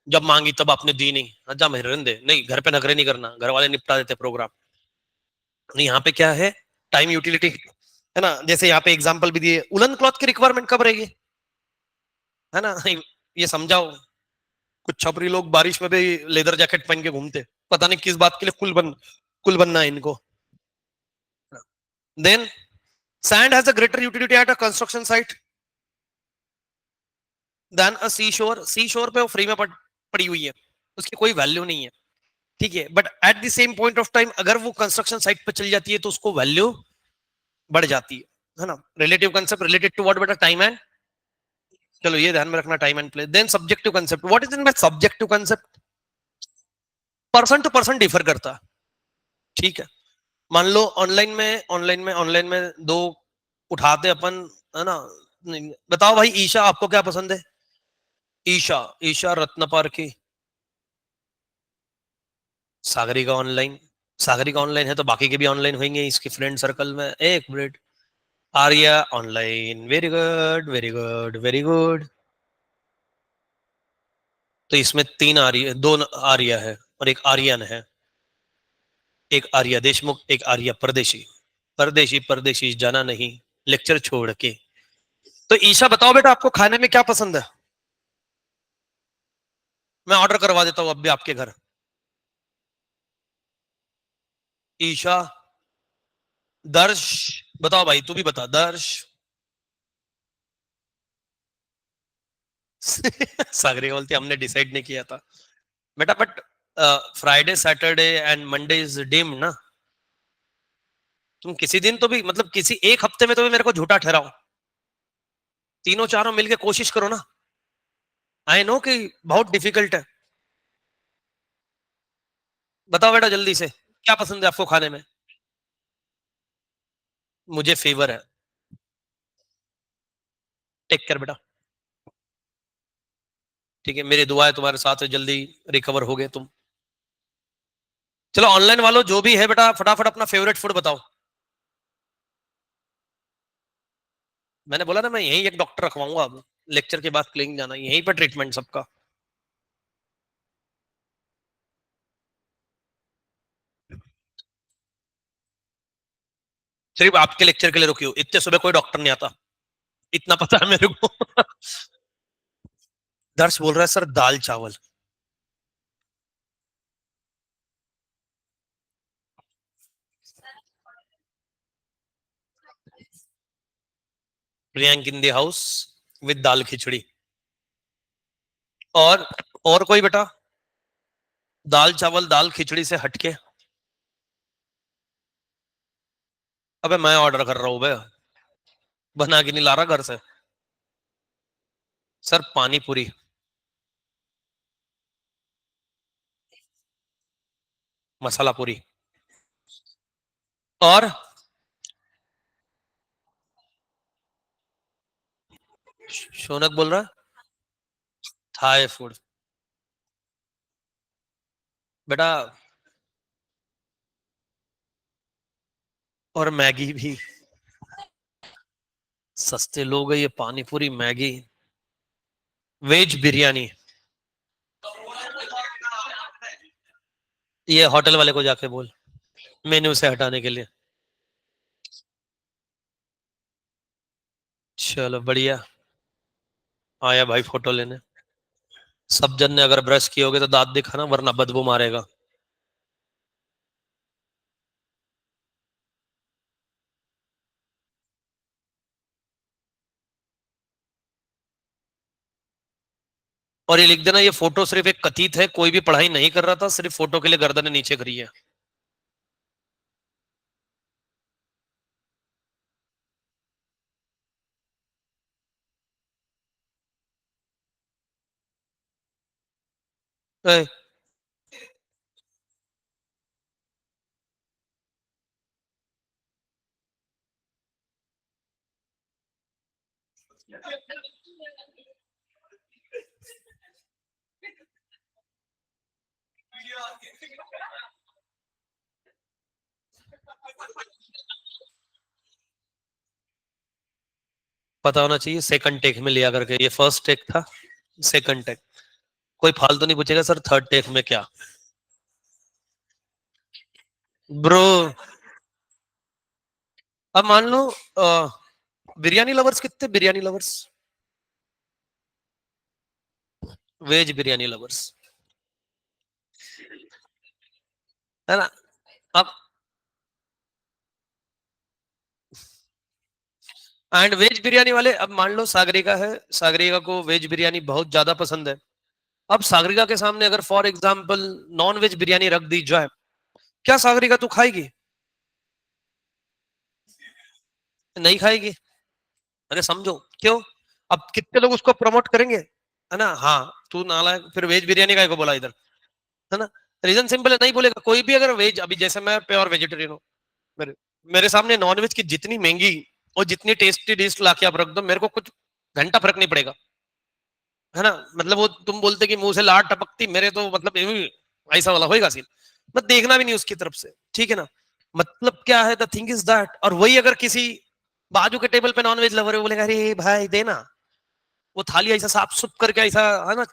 जब मांगी तब आपने दी नहीं, अच्छा मेरे रहने दे, नहीं घर पे नखरे नहीं करना, घर वाले निपटा देते प्रोग्राम। यहाँ पे क्या है, टाइम यूटिलिटी, है ना। जैसे यहाँ पे एग्जांपल भी दिए, उलन क्लॉथ की रिक्वायरमेंट कब रहेगी, है ना। ये समझाओ, कुछ छपरी लोग बारिश में भी लेदर जैकेट पहन के घूमते, पता नहीं किस बात के लिए कुल बनना है इनको। Then sand has a greater utility at a construction site then a sea shore. Sea शोर पे वो फ्री में पड़ी हुई है, उसकी कोई वैल्यू नहीं है, ठीक है। But at the same point of time अगर वो कंस्ट्रक्शन साइट पे चली जाती है तो उसको वैल्यू बढ़ जाती है ना। Relative concept related to what, बेटा टाइम एंड, चलो ये ध्यान में रखना, time and place. Then subjective concept, what is in by subjective concept, person to person differ करता है, ठीक है। मान लो ऑनलाइन में दो उठाते अपन, है ना। बताओ भाई ईशा आपको क्या पसंद है, ईशा, ईशा रत्न पार की, सागरिका ऑनलाइन, सागरिका ऑनलाइन है तो बाकी के भी ऑनलाइन होंगे इसके फ्रेंड सर्कल में, एक minute, Arya online, very good very good very good. तो इसमें तीन आर्य, दो आर्या है और एक आर्यन है, एक आर्या देशमुख, एक आर्या परदेशी। परदेशी परदेशी जाना नहीं, लेक्चर छोड़ के। तो ईशा बताओ बेटा आपको खाने में क्या पसंद है, मैं ऑर्डर करवा देता हूँ अब भी आपके घर। ईशा, दर्श, बताओ भाई, तू भी बता दर्श। सागरी बोलती हमने डिसाइड नहीं किया था बेटा, but Friday Saturday and Monday is dim ना। तुम किसी दिन तो भी, मतलब किसी एक हफ्ते में तो भी मेरे को झूठा ठहराओ, तीनों चारों मिलके कोशिश करो ना। आई नो कि बहुत डिफिकल्ट है। बताओ बेटा जल्दी से, क्या पसंद है आपको खाने में? मुझे फीवर है। टेक केयर बेटा। ठीक है, मेरी दुआ है तुम्हारे साथ है, जल्दी रिकवर हो गए तुम। चलो ऑनलाइन वालों जो भी है बेटा, फटाफट अपना फेवरेट फूड बताओ। मैंने बोला ना, मैं यही एक डॉक्टर रखवाऊंगा अब, लेक्चर के बाद क्लिनिक जाना, यहीं पर ट्रीटमेंट सबका। सिर्फ आपके लेक्चर के लिए रुकी हूँ, इतने सुबह कोई डॉक्टर नहीं आता, इतना पता है मेरे को। दर्श बोल रहा है सर दाल चावल। Priyank in the house with dal khichdi. और कोई बेटा, दाल चावल दाल खिचड़ी से हटके? अबे मैं ऑर्डर कर रहा हूँ बे, बना के नहीं ला रहा घर से। सर पानी पूरी। मसाला पूरी। और शौनक बोल रहा है थाई फूड। बेटा और मैगी भी। सस्ते लोग है ये, पानी पूरी मैगी। वेज बिरयानी। ये होटल वाले को जाके बोल, मेन्यू से हटाने के लिए। चलो बढ़िया। आया भाई फोटो लेने। सब जन ने अगर ब्रश किए होगे तो दांत दिखाना, वरना बदबू मारेगा। और ये लिख देना, ये फोटो सिर्फ एक कथित है, कोई भी पढ़ाई नहीं कर रहा था, सिर्फ फोटो के लिए गर्दन नीचे करी है। ए, पता होना चाहिए सेकंड टेक में लिया करके, ये फर्स्ट टेक था, सेकंड टेक। कोई फालतू नहीं पूछेगा सर थर्ड टेक में क्या। ब्रो अब मान लो बिरयानी लवर्स कितने, biryani lovers, veg biryani lovers, है ना? अब एंड वेज बिरयानी वाले, अब मान लो सागरिका है, सागरिका को वेज बिरयानी बहुत ज्यादा पसंद है। अब सागरिका के सामने अगर for example non veg biryani रख दी जाए, क्या सागरिका तू खाएगी? नहीं खाएगी। अरे समझो क्यों। अब कितने लोग उसको प्रमोट करेंगे, है ना? हाँ, तू नालायक, फिर वेज बिरयानी का को बोला इधर, है ना? रीजन सिंपल है, नहीं बोलेगा कोई भी। अगर वेज, अभी जैसे मैं प्योर वेजिटेरियन हूँ, मेरे मेरे सामने नॉनवेज की जितनी महंगी और जितनी टेस्टी डिश ला के आप रख दो, मेरे को कुछ घंटा फर्क नहीं पड़ेगा, है ना? मतलब वो तुम बोलते कि मुंह से लार टपकती, मेरे तो मतलब ऐसा वाला होएगा सीन। मैं देखना भी नहीं उसकी तरफ से, ठीक है ना? मतलब क्या है, द थिंग इज दैट। और वही अगर किसी बाजू के टेबल पे नॉनवेज लवर है, वो बोलेगा अरे भाई देना, वो थाली ऐसा साफ सुफ करके ऐसा, है ना?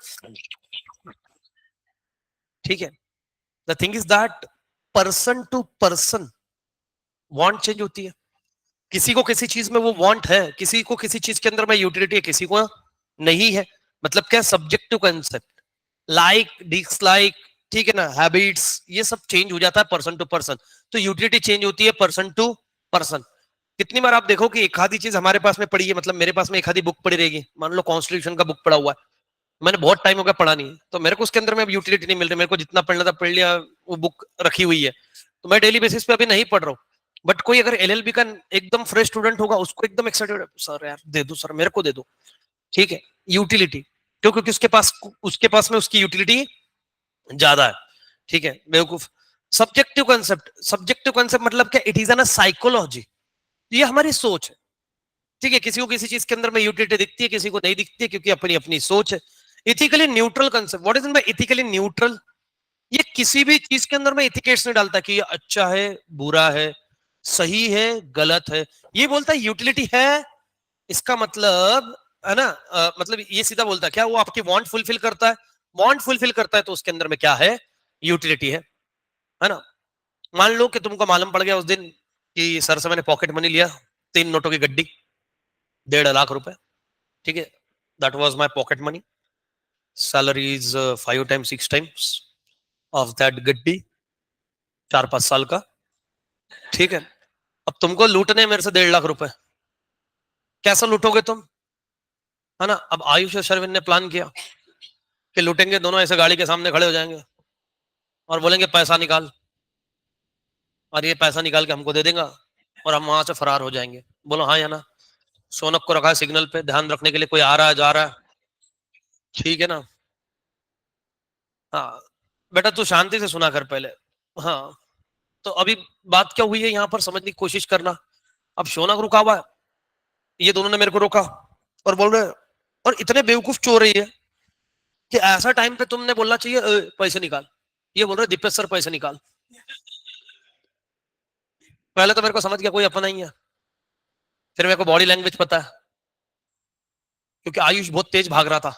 ठीक है। The thing is that person to person want change होती है। किसी को किसी चीज में वो वांट है, किसी को किसी चीज के अंदर में यूटिलिटी है, किसी को नहीं है। मतलब क्या, सब्जेक्टिव कंसेप्ट। लाइक डिसलाइक, ठीक है ना, हैबिट्स, ये सब चेंज हो जाता है पर्सन टू पर्सन। तो यूटिलिटी चेंज होती है पर्सन टू पर्सन। कितनी बार आप देखो कि एक आधी चीज हमारे पास में पड़ी है, मतलब मेरे पास में एक आधी बुक पड़ी रहेगी, मान लो कॉन्स्टिट्यूशन का बुक पड़ा हुआ है, मैंने बहुत टाइम हो गया पढ़ा नहीं, तो मेरे को उसके अंदर में अब यूटिलिटी नहीं मिल रही, मेरे को जितना पढ़ना था पढ़ लिया, वो बुक रखी हुई है, तो मैं डेली बेसिस पे अभी नहीं पढ़ रहा हूँ। बट कोई अगर एलएलबी का एकदम फ्रेश स्टूडेंट होगा, उसको एकदम एक्साइटेड, सर यार दे दो, सर मेरे को दे दो, ठीक है, यूटिलिटी, क्यों? क्योंकि उसके पास में उसकी यूटिलिटी ज्यादा है, ठीक है, बेवकूफ। सब्जेक्टिव कंसेप्ट मतलब क्या? इट इज एन साइकोलॉजी, ये हमारी सोच है, ठीक है। किसी को किसी चीज के अंदर में यूटिलिटी दिखती है, किसी को नहीं दिखती है, क्योंकि अपनी अपनी सोच है। Ethically neutral concept, what is in bye ethically neutral? ये किसी भी चीज के अंदर में इथिकेट्स नहीं डालता कि ये अच्छा है, बुरा है, सही है, गलत है। ये बोलता है यूटिलिटी है, इसका मतलब है ना, मतलब ये सीधा बोलता है क्या वो आपकी वांट फुलफिल करता है? वांट फुलफिल करता है तो उसके अंदर में क्या है? यूटिलिटी है ना। मान लो कि तुमको मालूम पड़ गया उस दिन कि सर से मैंने पॉकेट मनी लिया, 3 नोटों की गड्डी, 1.5 लाख रुपए, ठीक है, that was my pocket money, salary is 5 times 6 times of that गड्डी, 4-5 साल का, ठीक है। अब तुमको लूटने मेरे से 1.5 लाख रुपए, कैसा लूटोगे तुम? है ना। अब आयुष और शर्विन ने प्लान किया कि लूटेंगे, दोनों ऐसे गाड़ी के सामने खड़े हो जाएंगे और बोलेंगे पैसा निकाल, और ये पैसा निकाल के हमको दे देगा और हम वहां से फरार हो जाएंगे। बोलो हाँ या ना। सोनक को रखा है सिग्नल पे, ध्यान रखने के लिए, कोई आ रहा है जा रहा है, ठीक है ना। हाँ बेटा तू शांति से सुना कर पहले। हाँ, तो अभी बात क्या हुई है यहाँ पर समझने की कोशिश करना। अब शौनक रुका हुआ है, ये दोनों ने मेरे को रोका और बोल रहे हैं, और इतने बेवकूफ चोर है ये कि ऐसा टाइम पे तुमने बोलना चाहिए पैसे निकाल, ये बोल रहे दीपेश सर पैसे निकाल। पहले तो मेरे को समझ गया कोई अपना ही है, फिर मेरे को बॉडी लैंग्वेज पता है, क्योंकि आयुष बहुत तेज भाग रहा था,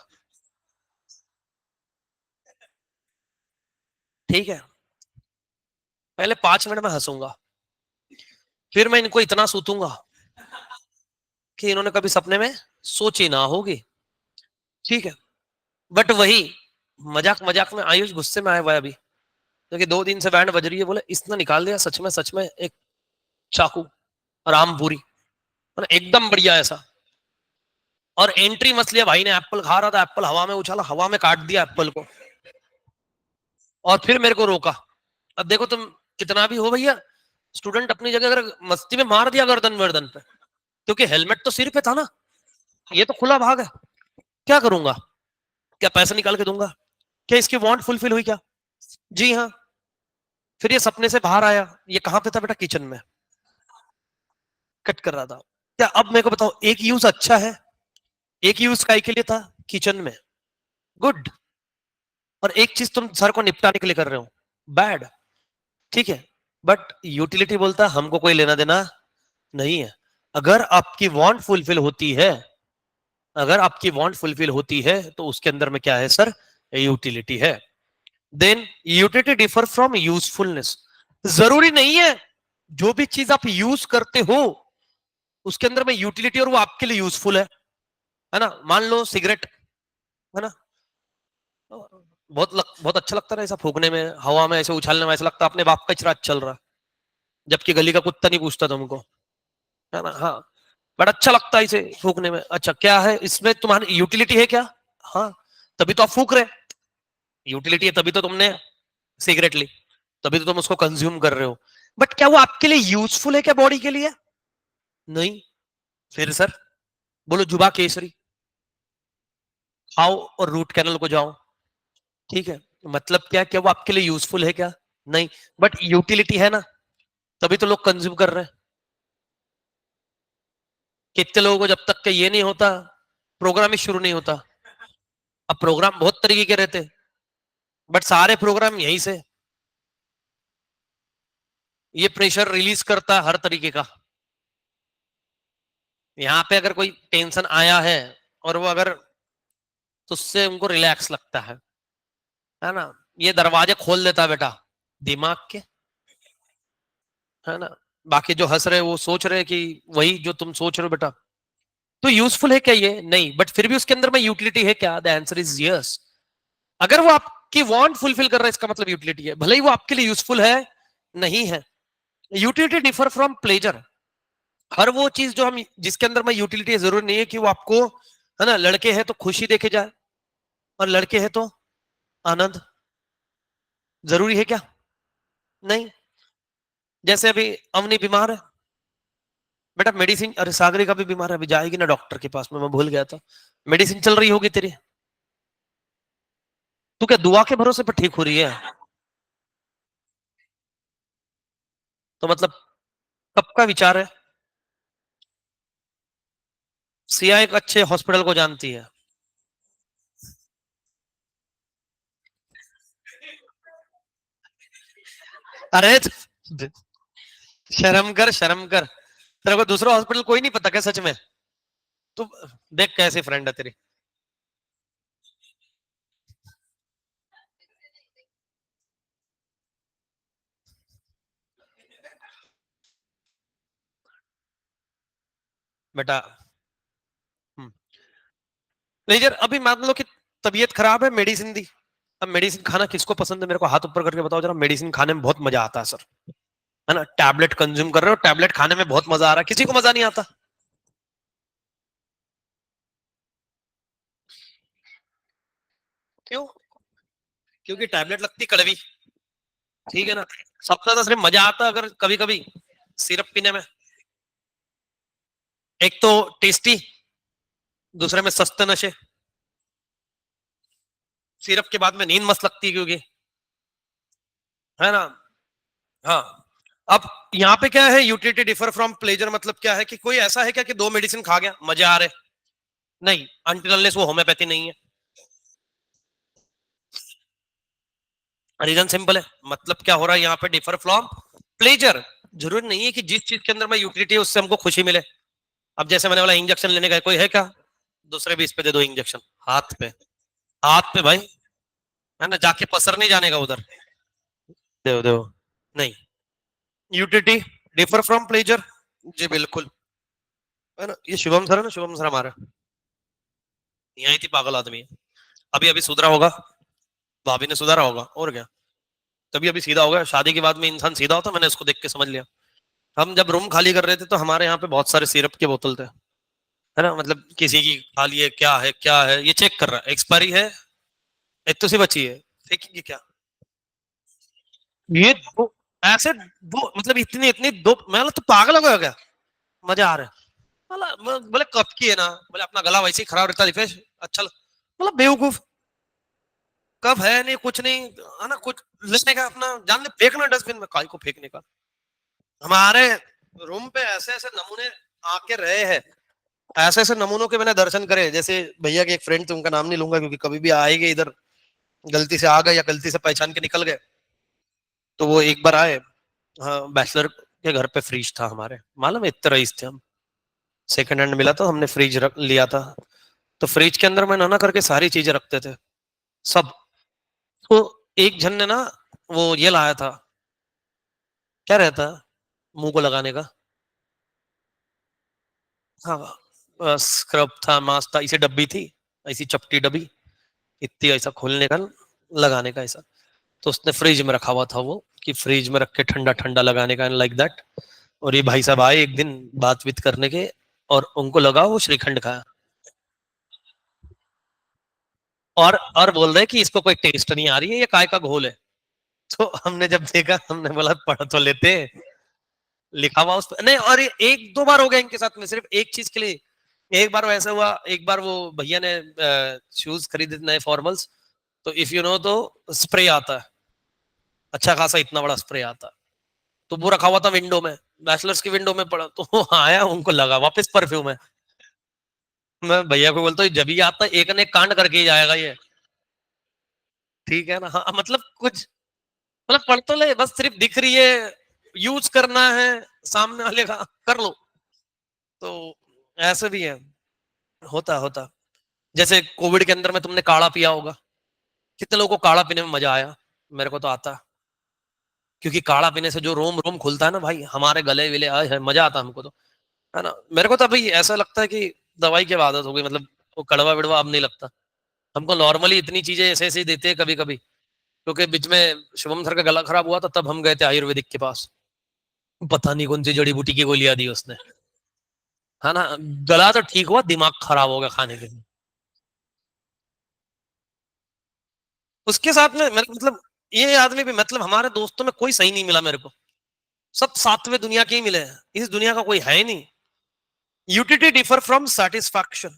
ठीक है। पहले 5 मिनट में हंसूंगा, फिर मैं इनको इतना सूतूंगा कि इन्होंने कभी सपने में सोची ना होगी, ठीक है। बट वही मजाक मजाक में आयुष गुस्से में आया हुआ है अभी, क्योंकि 2 दिन से बैंड बज रही है, बोले इसने निकाल दिया सच में एक चाकू, राम पूरी, एकदम बढ़िया ऐसा। और एंट्री मत लिया, भाई ने एप्पल खा रहा था, एप्पल हवा में उछाला, हवा में काट दिया एप्पल को, और फिर मेरे को रोका। अब देखो तुम कितना भी हो भैया, स्टूडेंट अपनी जगह अगर मस्ती में मार दिया गर्दन वर्दन पे, क्योंकि हेलमेट तो सिर पे था ना, ये तो खुला भाग है, क्या करूंगा? क्या पैसा निकाल के दूंगा? क्या इसकी वांट फुलफिल हुई क्या? जी हाँ। फिर ये सपने से बाहर आया, ये कहां पे था बेटा? किचन में कट कर रहा था। क्या अब मेरे को बताओ, एक यूज अच्छा है, एक यूज काय के लिए था? किचन में, गुड। और एक चीज तुम सर को निपटाने के लिए कर रहे हो, बैड, ठीक है। बट यूटिलिटी बोलता है हमको कोई लेना देना नहीं है। अगर आपकी वांट फुलफिल होती है, अगर आपकी वांट फुलफिल होती है तो उसके अंदर में क्या है सर? यूटिलिटी है। Then utility differ from usefulness. जरूरी नहीं है जो भी चीज आप यूज करते हो उसके अंदर में यूटिलिटी और वो आपके लिए यूजफुल है ना। मान लो सिगरेट, है ना, बहुत अच्छा लगता है ऐसा फूकने में, हवा में ऐसे उछालने में, ऐसा लगता है अपने बाप का चिराग चल रहा है, जबकि गली का कुत्ता नहीं पूछता तुमको, है ना। हाँ, बड़ा अच्छा लगता है इसे फूकने में। अच्छा क्या है इसमें तुम्हारी यूटिलिटी है क्या? हाँ, तभी तो आप फूक रहे, यूटिलिटी है तभी तो तुमने सिगरेट ली, तभी तो तुम उसको कंज्यूम कर रहे हो। बट क्या वो आपके लिए यूजफुल है क्या बॉडी के लिए? नहीं। फिर सर बोलो जुबा केसरी खाओ और रूट कैनल को जाओ, ठीक है, मतलब क्या वो आपके लिए यूजफुल है क्या? नहीं। बट यूटिलिटी है ना, तभी तो लोग कंज्यूम कर रहे हैं। कितने लोगों को जब तक कि ये नहीं होता, प्रोग्राम ही शुरू नहीं होता। अब प्रोग्राम बहुत तरीके के रहते, बट सारे प्रोग्राम यहीं से ये प्रेशर रिलीज करता है हर तरीके का। यहाँ पे अगर कोई टेंशन आया है और वो अगर, तो उससे उनको रिलैक्स लगता है ना। ये दरवाजे खोल देता है बेटा दिमाग के, है ना। बाकी जो हंस रहे वो सोच रहे कि वही जो तुम सोच रहे हो बेटा। तो यूजफुल है क्या ये? नहीं। बट फिर भी उसके अंदर में यूटिलिटी है क्या? The answer is yes. अगर वो आप आपकी वांट फुलफिल कर रहा है, इसका मतलब यूटिलिटी है, भले ही वो आपके लिए यूजफुल है नहीं है। Utility differ from pleasure. हर वो चीज जो हम जिसके अंदर में यूटिलिटी है, जरूरी नहीं है कि वो आपको, है ना, लड़के हैं तो खुशी देके जाए और लड़के हैं तो आनंद। जरूरी है क्या? नहीं। जैसे अभी अवनी बीमार है, बेटा मेडिसिन, अरे सागरी का भी बीमार है, अभी जाएगी ना डॉक्टर के पास में, मैं भूल गया था, मेडिसिन चल रही होगी तेरी, तू क्या दुआ के भरोसे पर ठीक हो रही है? तो मतलब कब का विचार है? सिया एक अच्छे हॉस्पिटल को जानती है। अरे शर्म कर, शर्म कर, तेरे को दूसरा हॉस्पिटल कोई नहीं पता क्या सच में? तू देख कैसे फ्रेंड है तेरी। बेटा लेजर, अभी मान लो कि तबीयत खराब है, मेडिसिन दी। अब मेडिसिन खाना किसको पसंद है? मेरे को हाथ ऊपर करके बताओ जरा, मेडिसिन खाने में बहुत मजा आता है सर, है ना, टैबलेट कंज्यूम कर रहे हो, टैबलेट खाने में बहुत मजा आ रहा है, किसी को मजा नहीं आता? क्यों? क्योंकि टैबलेट लगती कड़वी, ठीक है ना। सबसे ज्यादा सिर्फ मजा आता है अगर कभी कभी सिरप पीने में। एक तो टेस्टी, दूसरे में सस्ते नशे। सिरप के बाद में नींद मस्त लगती है क्योंकि, है ना। हाँ। अब यहाँ पे क्या है, यूटिलिटी डिफर फ्रॉम प्लेजर, मतलब क्या है कि कोई ऐसा है क्या कि दो मेडिसिन खा गया मजे आ रहे? नहीं, अनटिल अनलेस वो होम्योपैथी नहीं है। रीजन सिंपल है, मतलब क्या हो रहा है यहाँ पे, डिफर फ्रॉम प्लेजर। जरूरी नहीं है कि जिस चीज के अंदर में यूटिलिटी है उससे हमको खुशी मिले। अब जैसे मैंने बोला इंजेक्शन लेने गए, कोई है क्या दूसरे भी इस पे दे दो इंजेक्शन, हाथ पे, हाथ पे भाई, है ना, जाके पसर नहीं जाने का उधर, दो दो। नहीं, यूटिलिटी डिफर फ्रॉम प्लेजर, जी बिल्कुल, है ना। ये शुभम सर है ना, शुभम सर हमारा, यहाँ थी, पागल आदमी है, अभी अभी सुधरा होगा, भाभी ने सुधारा होगा और क्या, तभी अभी सीधा होगा। शादी के बाद में इंसान सीधा होता, मैंने इसको देख के समझ लिया। हम जब रूम खाली कर रहे थे तो हमारे यहाँ पे बहुत सारे सिरप के बोतल थे, है ना, मतलब किसी की खाली है, क्या है, ये चेक कर रहा है, एक्सपायरी है, एक तो सी बची है, फेंकेंगे क्या? ये दो, ऐसे दो, मतलब इतनी इतनी दो, मैं तो पागल हो गया क्या, मजा आ रहा है। बोले कब की है ना, बोले अपना गला वैसे ही खराब रहता रिफेश, अच्छा मतलब बेवकूफ, कब है नहीं कुछ नहीं, है ना, कुछ लेने का अपना जान ले, फेंकना डस्टबिन में, काय को फेंकने का। हमारे रूम पे ऐसे ऐसे नमूने आके रहे हैं, ऐसे ऐसे नमूनों के मैंने दर्शन करे। जैसे भैया के एक फ्रेंड थे, उनका नाम नहीं लूंगा क्योंकि कभी भी आएंगे इधर, गलती से आ गए या गलती से पहचान के निकल गए, तो वो एक बार आए। हाँ, बैचलर के घर पे फ्रिज था हमारे, मालूम है, इतने रईस थे हम, सेकंड हैंड मिला था, हमने फ्रिज रख लिया था। तो फ्रिज के अंदर मैं नाना करके सारी चीजें रखते थे, सब। तो एक जन ने ना वो ये लाया था, क्या रहता है मुंह को लगाने का, हाँ, स्क्रब था, मास्क था, इसे डब्बी थी, ऐसी चपटी डब्बी, इतनी, ऐसा खोलने का, लगाने का ऐसा। तो उसने फ्रिज में रखा हुआ था वो, कि फ्रिज में रख के ठंडा ठंडा लगाने का, लाइक दैट। और ये भाई साहब आए एक दिन बात वित करने के, और उनको लगा वो श्रीखंड खाया, और बोल रहे कि इसको कोई टेस्ट नहीं आ रही है, ये काय का घोल है। तो हमने जब देखा, हमने बोला पढ़ तो लेते, लिखा हुआ उस पर नहीं। और ये एक दो बार हो गया इनके साथ में, सिर्फ एक चीज के लिए। एक बार वैसा हुआ, एक बार वो भैया ने शूज खरीदे नए फॉर्मल्स, तो इफ यू नो तो स्प्रे आता है, अच्छा खासा इतना बड़ा स्प्रे आता है, तो वो रखा हुआ था विंडो में, बैचलर्स की विंडो में पड़ा, तो वो आया, उनको लगा वापस परफ्यूम है। मैं भैया को बोलता हूँ जब भी आता एक ने कांड करके ही जाएगा ये, ठीक है ना। हाँ, मतलब कुछ, मतलब पढ़ तो ले, बस सिर्फ दिख रही है, यूज करना है सामने वाले का, कर लो। तो ऐसे भी है, होता होता। जैसे कोविड के अंदर में तुमने काढ़ा पिया होगा, कितने लोगों को काढ़ा पीने में मजा आया? मेरे को तो आता, क्योंकि काढ़ा पीने से जो रोम रोम खुलता है ना भाई, हमारे गले विले आए है, मजा आता है हमको तो, है ना। मेरे को तो अभी ऐसा लगता है कि दवाई की आदत हो गई, मतलब वो कड़वा विड़वा अब नहीं लगता हमको। नॉर्मली इतनी चीजें ऐसे ऐसे ही देते हैं कभी कभी, क्योंकि बीच में शुभम सर का गला खराब हुआ था, तब हम गए थे आयुर्वेदिक के पास। पता नहीं कौन सी जड़ी बूटी की गोलियां दी उसने, है ना। गला तो ठीक हुआ, दिमाग खराब हो गया खाने के लिए। उसके साथ में मतलब ये आदमी भी, मतलब हमारे दोस्तों में कोई सही नहीं मिला मेरे को। सब सातवें दुनिया के ही मिले हैं, इस दुनिया का कोई है ही नहीं। Utility differ from satisfaction.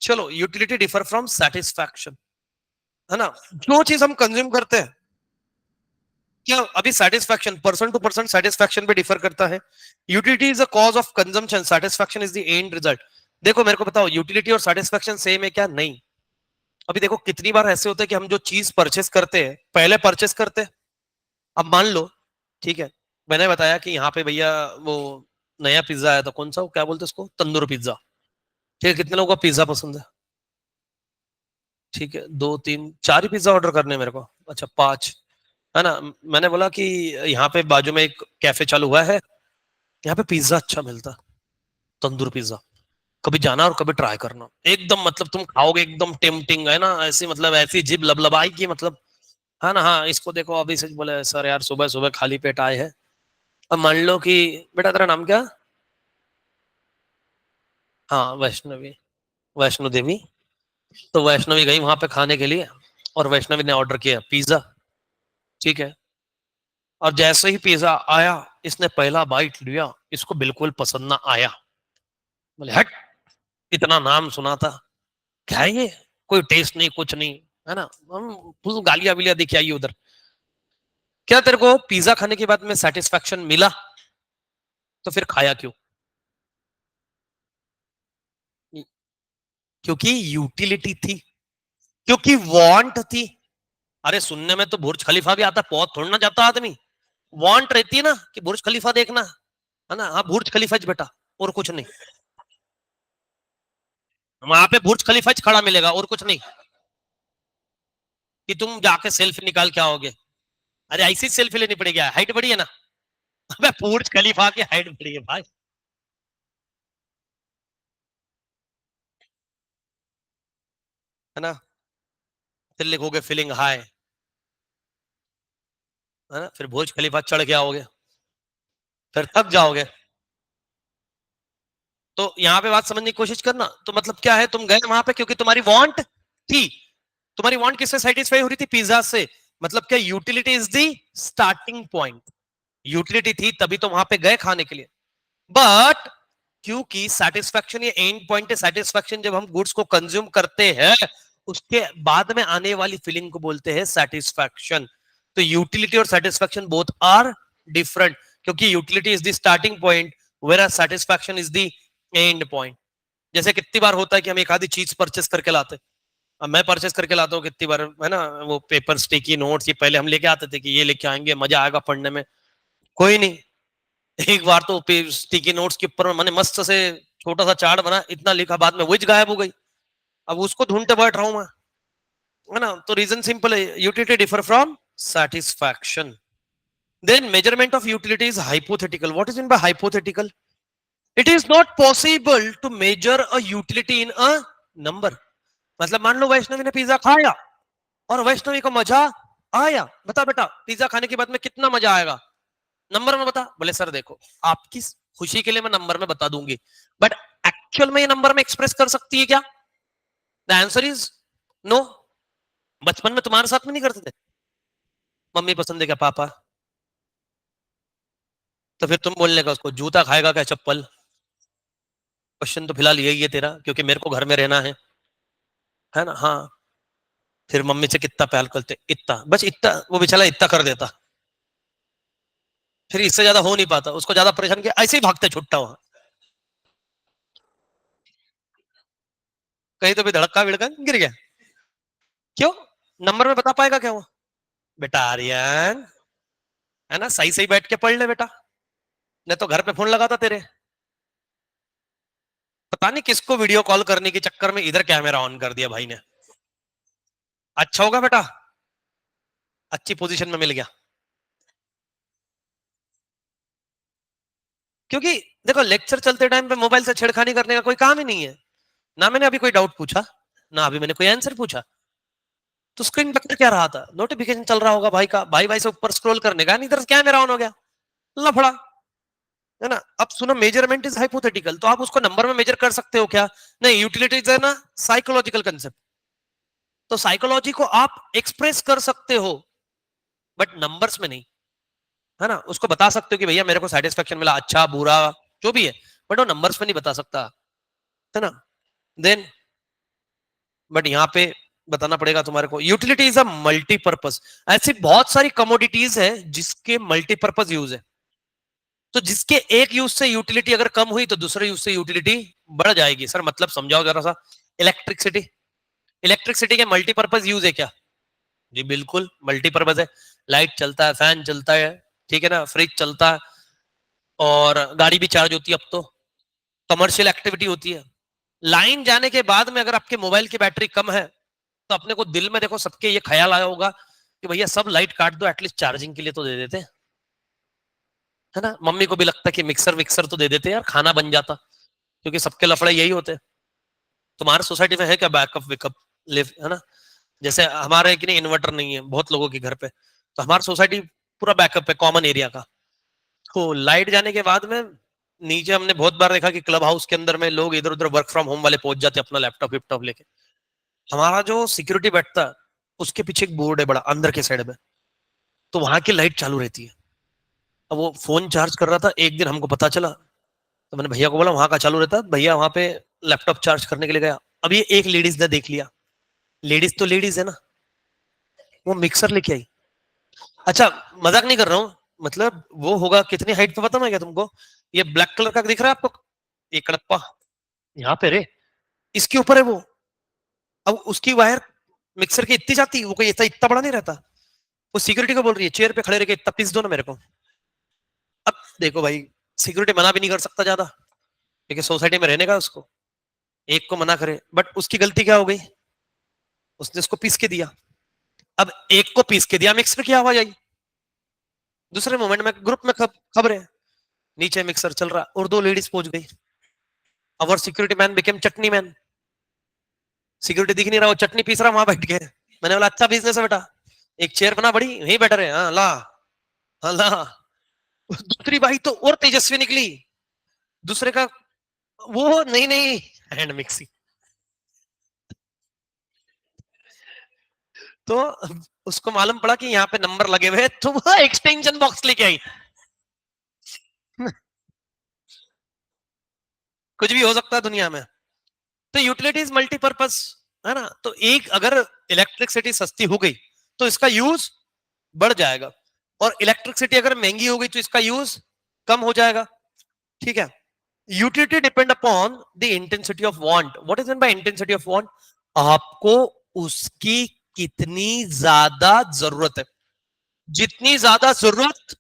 चलो, यूटिलिटी डिफर फ्रॉम सेटिस्फैक्शन, है ना। जो चीज हम कंज्यूम करते हैं, क्या अभी satisfaction person to person satisfaction पे डिफर करता है। Utility is a cause of consumption, satisfaction is the end result. देखो मेरे को बताओ, यूटिलिटी और सेटिस्फैक्शन सेम है क्या? नहीं। अभी देखो कितनी बार ऐसे होता है कि हम जो चीज परचेस करते हैं, पहले परचेस करते हैं। अब मान लो, ठीक है, मैंने बताया कि यहाँ पे भैया वो नया पिज्जा आया था, कौन सा, वो क्या बोलते हैं उसको, तंदूर पिज्जा। ठीक है, कितने लोगों को पिज्जा पसंद है? ठीक है, दो तीन चार ही पिज्जा ऑर्डर करने हैं मेरे को, अच्छा पांच, है ना। मैंने बोला कि यहाँ पे बाजू में एक कैफे चालू हुआ है, यहाँ पे पिज्जा अच्छा मिलता है, तंदूर पिज्जा। कभी जाना और कभी ट्राई करना, एकदम मतलब तुम खाओगे एकदम टेम्पटिंग, है ना, ऐसी मतलब ऐसी जिभ लबलबाई की मतलब, है ना। हाँ, इसको देखो अभी से बोले सर यार सुबह सुबह खाली पेट आए हैं। अब मान लो कि, बेटा तेरा नाम क्या? हाँ वैष्णवी, वैष्णो देवी। तो वैष्णवी गई वहां पे खाने के लिए, और वैष्णवी ने ऑर्डर किया पिज्जा, ठीक है। और जैसे ही पिज्जा आया, इसने पहला बाइट लिया, इसको बिल्कुल पसंद ना आया। बोले हट, इतना नाम सुना था, क्या है ये, कोई टेस्ट नहीं कुछ नहीं, है ना। हम फुल गालियां बिलियां दिखी आई उधर। क्या तेरे को पिज्जा खाने के बाद में सेटिस्फैक्शन मिला? तो फिर खाया क्यों? क्योंकि यूटिलिटी थी, क्योंकि वांट थी। अरे सुनने में तो बुर्ज खलीफा भी आता, पहुंच थोड़ा ना जाता आदमी। वांट रहती है ना कि बुर्ज खलीफा देखना, है ना। हाँ बुर्ज खलीफा बेटा, और कुछ नहीं। वहां पे बुर्ज खलीफा खड़ा मिलेगा और कुछ नहीं, कि तुम जाके सेल्फी निकाल के आओगे। अरे ऐसी सेल्फी लेनी पड़ेगी, हाइट बड़ी है ना। अबे बुर्ज खलीफा की हाइट बड़ी है भाई, है ना। फिर लिखोगे फीलिंग हाई, है ना। फिर बुर्ज खलीफा चढ़ के आओगे, फिर थक जाओगे। तो यहाँ पे बात समझने की कोशिश करना। तो मतलब क्या है, तुम गए वहां पे क्योंकि तुम्हारी वांट थी। तुम्हारी वांट किससे सेटिस्फाई हो रही थी? पिज्जा से। मतलब क्या, utility is the starting point. Utility थी तभी तो वहां पे गए खाने के लिए। बट क्योंकि सेटिस्फैक्शन ये एंड पॉइंट है, सेटिस्फैक्शन जब हम गुड्स को कंज्यूम करते हैं, उसके बाद में आने वाली फीलिंग को बोलते हैं सेटिस्फैक्शन। तो यूटिलिटी और सेटिस्फैक्शन बोथ आर डिफरेंट, क्योंकि utility is the starting point, where satisfaction is the end point. जैसे कितनी बार होता है कि हम एक आधी चीज परचेस करके लाते हैं। अब मैं परचेस करके लाता हूँ कितनी बार, है ना। वो पेपर स्टिकी नोट्स ये पहले हम लेके आते थे कि ये लेके आएंगे, मजा आएगा पढ़ने में। कोई नहीं। एक बार तो स्टिकी नोट्स के ऊपर मैंने मस्त से छोटा सा चार्ट बना, इतना लिखा, बाद में विच गायब हो गई। अब उसको ढूंढते बैठ रहा हूं मैं, है ना। तो रीजन सिंपल है, utility differ from satisfaction. Then measurement of utility is hypothetical. What is in by hypothetical? It is not possible to measure a utility in a number. मतलब मान लो वैष्णवी ने पिज्जा खाया और वैष्णवी को मजा आया। बता बेटा, पिज्जा खाने के बाद में कितना मजा आएगा, नंबर में बता। बोले सर देखो, आपकी खुशी के लिए मैं नंबर में बता दूंगी, बट एक्चुअल में ये नंबर में एक्सप्रेस कर सकती है क्या? The answer is no. बचपन में तुम्हारे साथ में नहीं करते थे? मम्मी पसंद है क्या? पापा। तो फिर तुम बोलने का उसको, जूता खाएगा क्या चप्पल? क्वेश्चन तो फिलहाल यही है तेरा, क्योंकि मेरे को घर में रहना है ना। हाँ। फिर मम्मी से कितना प्यार करते, इतना, बस इतना, वो बेचारा इतना कर देता। फिर इससे ज्यादा हो नहीं पाता, उसको ज्यादा परेशान किया, ऐसे ही भागते छुट्टा वहां। कहीं तो भी धड़का विड़का गिर गया। क्यों? नंबर में बता पाएगा क्या वो? बेटा आर्यन, है ना, सही सही बैठ के पढ़ ले बेटा, नहीं तो घर पे फोन लगाता तेरे। पता नहीं किसको वीडियो कॉल करने के चक्कर में इधर कैमरा ऑन कर दिया भाई ने। अच्छा होगा बेटा, अच्छी पोजीशन में मिल गया। क्योंकि देखो, लेक्चर चलते टाइम पे मोबाइल से छेड़खानी करने का कोई काम ही नहीं है। ना मैंने अभी कोई डाउट पूछा, ना अभी मैंने कोई आंसर पूछा। तो स्क्रीन पकड़ क्या रहा था, नोटिफिकेशन चल रहा होगा भाई का, भाई भाई से ऊपर स्क्रॉल करने का, इधर क्या मेरा ऑन हो गया, लफड़ा है ना। अब सुनो, मेजरमेंट इज हाइपोथेटिकल, तो आप उसको नंबर में मेजर कर सकते हो क्या? नहीं, यूटिलिटी है ना साइकोलॉजिकल कंसेप्ट, तो साइकोलॉजी को आप एक्सप्रेस कर सकते हो बट नंबर्स में नहीं, है ना। उसको बता सकते हो कि भैया मेरे को सेटिस्फेक्शन मिला, अच्छा बुरा जो भी है, बट वो नंबर्स में नहीं बता सकता, है ना। देन बट यहाँ पे बताना पड़ेगा तुम्हारे को, यूटिलिटी इज अ मल्टीपर्पज। ऐसी बहुत सारी कमोडिटीज है जिसके मल्टीपर्पज यूज है, तो जिसके एक यूज से यूटिलिटी अगर कम हुई तो दूसरे यूज से यूटिलिटी बढ़ जाएगी। सर मतलब समझाओ जरा सा। इलेक्ट्रिसिटी, इलेक्ट्रिसिटी के मल्टीपर्पज यूज है क्या? जी बिल्कुल मल्टीपर्पज है। लाइट चलता है, फैन चलता है, ठीक है ना, फ्रिज चलता है, और गाड़ी भी चार्ज होती है, अब तो कमर्शियल एक्टिविटी होती है। लाइन जाने के बाद में अगर आपके मोबाइल की बैटरी कम है तो अपने को दिल में देखो सबके ये ख्याल आया होगा कि भैया सब लाइट काट दो, एटलीस्ट चार्जिंग के लिए तो दे देते, है ना। मम्मी को भी लगता कि मिक्सर विक्सर तो दे देते यार, खाना बन जाता, क्योंकि सबके लफड़े यही होते हैं। तुम्हारे सोसाइटी में है क्या बैकअप विकअप लिव, है ना। जैसे हमारे कि नहीं, इन्वर्टर नहीं है बहुत लोगों के घर पे, तो हमारी सोसाइटी पूरा बैकअप है कॉमन एरिया का। तो लाइट जाने के बाद में नीचे हमने बहुत बार देखा कि क्लब हाउस के अंदर में लोग इधर उधर वर्क फ्रॉम होम वाले पहुंच जाते अपना लैपटॉप विपटॉप लेके। हमारा जो सिक्योरिटी बैठता है उसके पीछे एक बोर्ड है बड़ा अंदर के साइड में, तो वहां की लाइट चालू रहती है। अब वो फोन चार्ज कर रहा था, एक दिन हमको पता चला, तो मैंने भैया को बोला वहां का चालू रहता है, भैया वहां पे लैपटॉप चार्ज करने के लिए गया। अब ये एक लेडीज ने देख लिया, लेडीज तो लेडीज है ना, वो मिक्सर लेके आई। अच्छा, मजाक नहीं कर रहा हूँ, मतलब वो होगा कितनी हाइट पे पता ना क्या तुमको? ये ब्लैक कलर का दिख रहा है आपको, ये कड़प्पा यहाँ पे रे, इसके ऊपर है वो। अब उसकी वायर मिक्सर की इतनी जाती, वो कोई इतना इतना बड़ा नहीं रहता। वो सिक्योरिटी को बोल रही है चेयर पे खड़े रह के इतना पीस दो ना मेरे को। अब देखो भाई, सिक्योरिटी मना भी नहीं कर सकता ज्यादा, क्योंकि सोसाइटी में रहने का उसको, एक को मना करे, बट उसकी गलती क्या हो गई, उसने उसको पीस के दिया। अब एक को पीस के दिया, मिक्सर की आवाज आई, दूसरे मोमेंट में ग्रुप में खबर है, नीचे मिक्सर चल रहा और दो लेडीज पहुंच गई। अवर सिक्योरिटी मैन बिकेम चटनी मैन, सिक्योरिटी दिख नहीं रहा, वो चटनी पीस रहा वहां बैठ के। मैंने बोला अच्छा बिजनेस है बेटा, एक चेयर बना बड़ी, यही बैठे रहे, हाँ ला, हाँ ला। दूसरी बाई तो और तेजस्वी निकली, दूसरे का वो नहीं नहीं, हैंड मिक्सिंग। तो उसको मालूम पड़ा कि यहाँ पे नंबर लगे हुए, तो वो एक्सटेंशन बॉक्स लेके आई। कुछ भी हो सकता है दुनिया में। तो यूटिलिटीज मल्टीपर्पज, है ना। तो एक अगर इलेक्ट्रिसिटी सस्ती हो गई तो इसका यूज बढ़ जाएगा, और इलेक्ट्रिसिटी अगर महंगी हो गई तो इसका यूज कम हो जाएगा, ठीक है। Utility depend upon the intensity of want. What is mean bye intensity of want? आपको उसकी कितनी ज्यादा जरूरत है, जितनी ज्यादा जरूरत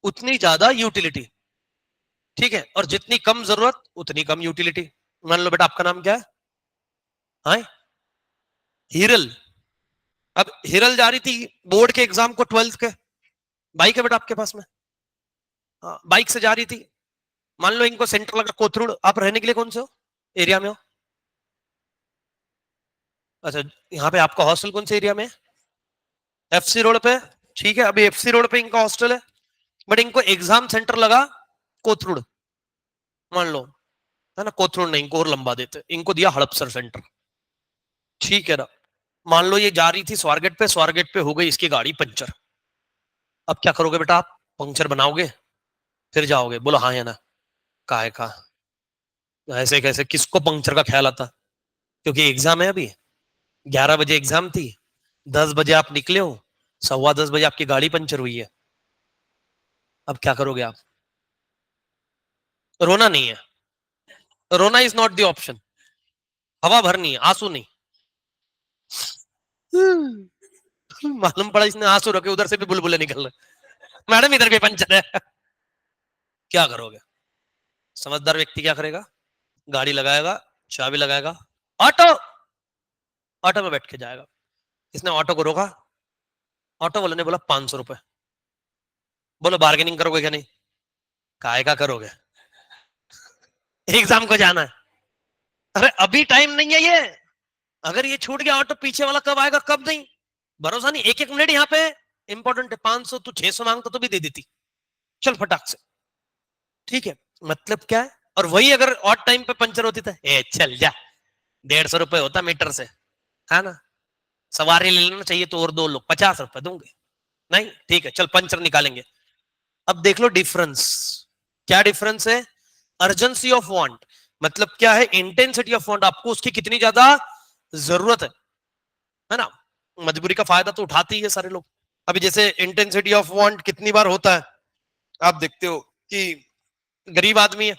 उतनी ज्यादा यूटिलिटी, ठीक है, और जितनी कम जरूरत उतनी कम यूटिलिटी। मान लो बेटा आपका नाम क्या है? हाँ, हिरल। अब हिरल जा रही थी बोर्ड के एग्जाम को, 12th के, बाइक है बेटा आपके पास में, हाँ, बाइक से जा रही थी। मान लो इनको सेंटर लगा कोथरूड, आप रहने के लिए कौन से हो एरिया में हो? अच्छा, यहाँ पे आपका हॉस्टल कौन से एरिया में है? एफसी रोड पे, ठीक है। अभी एफसी रोड पे इनका हॉस्टल है, बट इनको एग्जाम सेंटर लगा कोथरूड, मान लो, है ना। कोथरूड नहीं, इनको और लंबा देते, इनको दिया हड़पसर सेंटर, ठीक है ना। मान लो ये जा रही थी स्वारगेट पे, स्वारगेट पे हो गई इसकी गाड़ी पंचर। अब क्या करोगे बेटा आप? पंक्चर बनाओगे फिर जाओगे, बोलो हाँ या ना, काहे का, ऐसे कैसे, किसको पंक्चर का ख्याल आता? क्योंकि एग्जाम है अभी, 11 बजे एग्जाम थी, 10 बजे आप निकले हो, 10:15 बजे आपकी गाड़ी पंचर हुई है। अब क्या करोगे आप? रोना नहीं है, रोना इज नॉट द ऑप्शन, हवा भरनी है, आंसू नहीं। मालूम पड़ा इसने आंसू रखे, उधर से भी बुलबुले निकल रहे, मैडम इधर भी पंचर है। क्या करोगे? समझदार व्यक्ति क्या करेगा? गाड़ी लगाएगा, चाबी लगाएगा, ऑटो, ऑटो में बैठ के जाएगा। इसने ऑटो को रोका, ऑटो वाले ने बोला 500 रुपए। बोलो बार्गेनिंग करोगे क्या? नहीं, काय का करोगे, एग्जाम को जाना है। अरे अभी टाइम नहीं है ये, अगर ये छूट गया ऑटो, पीछे वाला कब आएगा, कब नहीं। भरोसा नहीं, एक एक मिनट यहाँ पे इंपॉर्टेंट है। 500 तू 600 मांगता तो भी दे देती, चल फटाक से, ठीक है। मतलब क्या है, और वही अगर और टाइम पे पंचर होती था, ए चल जा, 150 रुपए होता मीटर से, है ना, सवारी ले लेना चाहिए तो और 2 लोग 50 रुपए दूंगे, नहीं ठीक है चल पंचर निकालेंगे। अब देख लो डिफरेंस, क्या डिफरेंस है, अर्जेंसी ऑफ वांट, मतलब क्या है, इंटेंसिटी ऑफ वांट, आपको उसकी कितनी ज्यादा जरूरत है ना। मजबूरी का फायदा तो उठाते ही है सारे लोग। अभी जैसे इंटेंसिटी ऑफ वांट कितनी बार होता है, आप देखते हो कि गरीब आदमी है,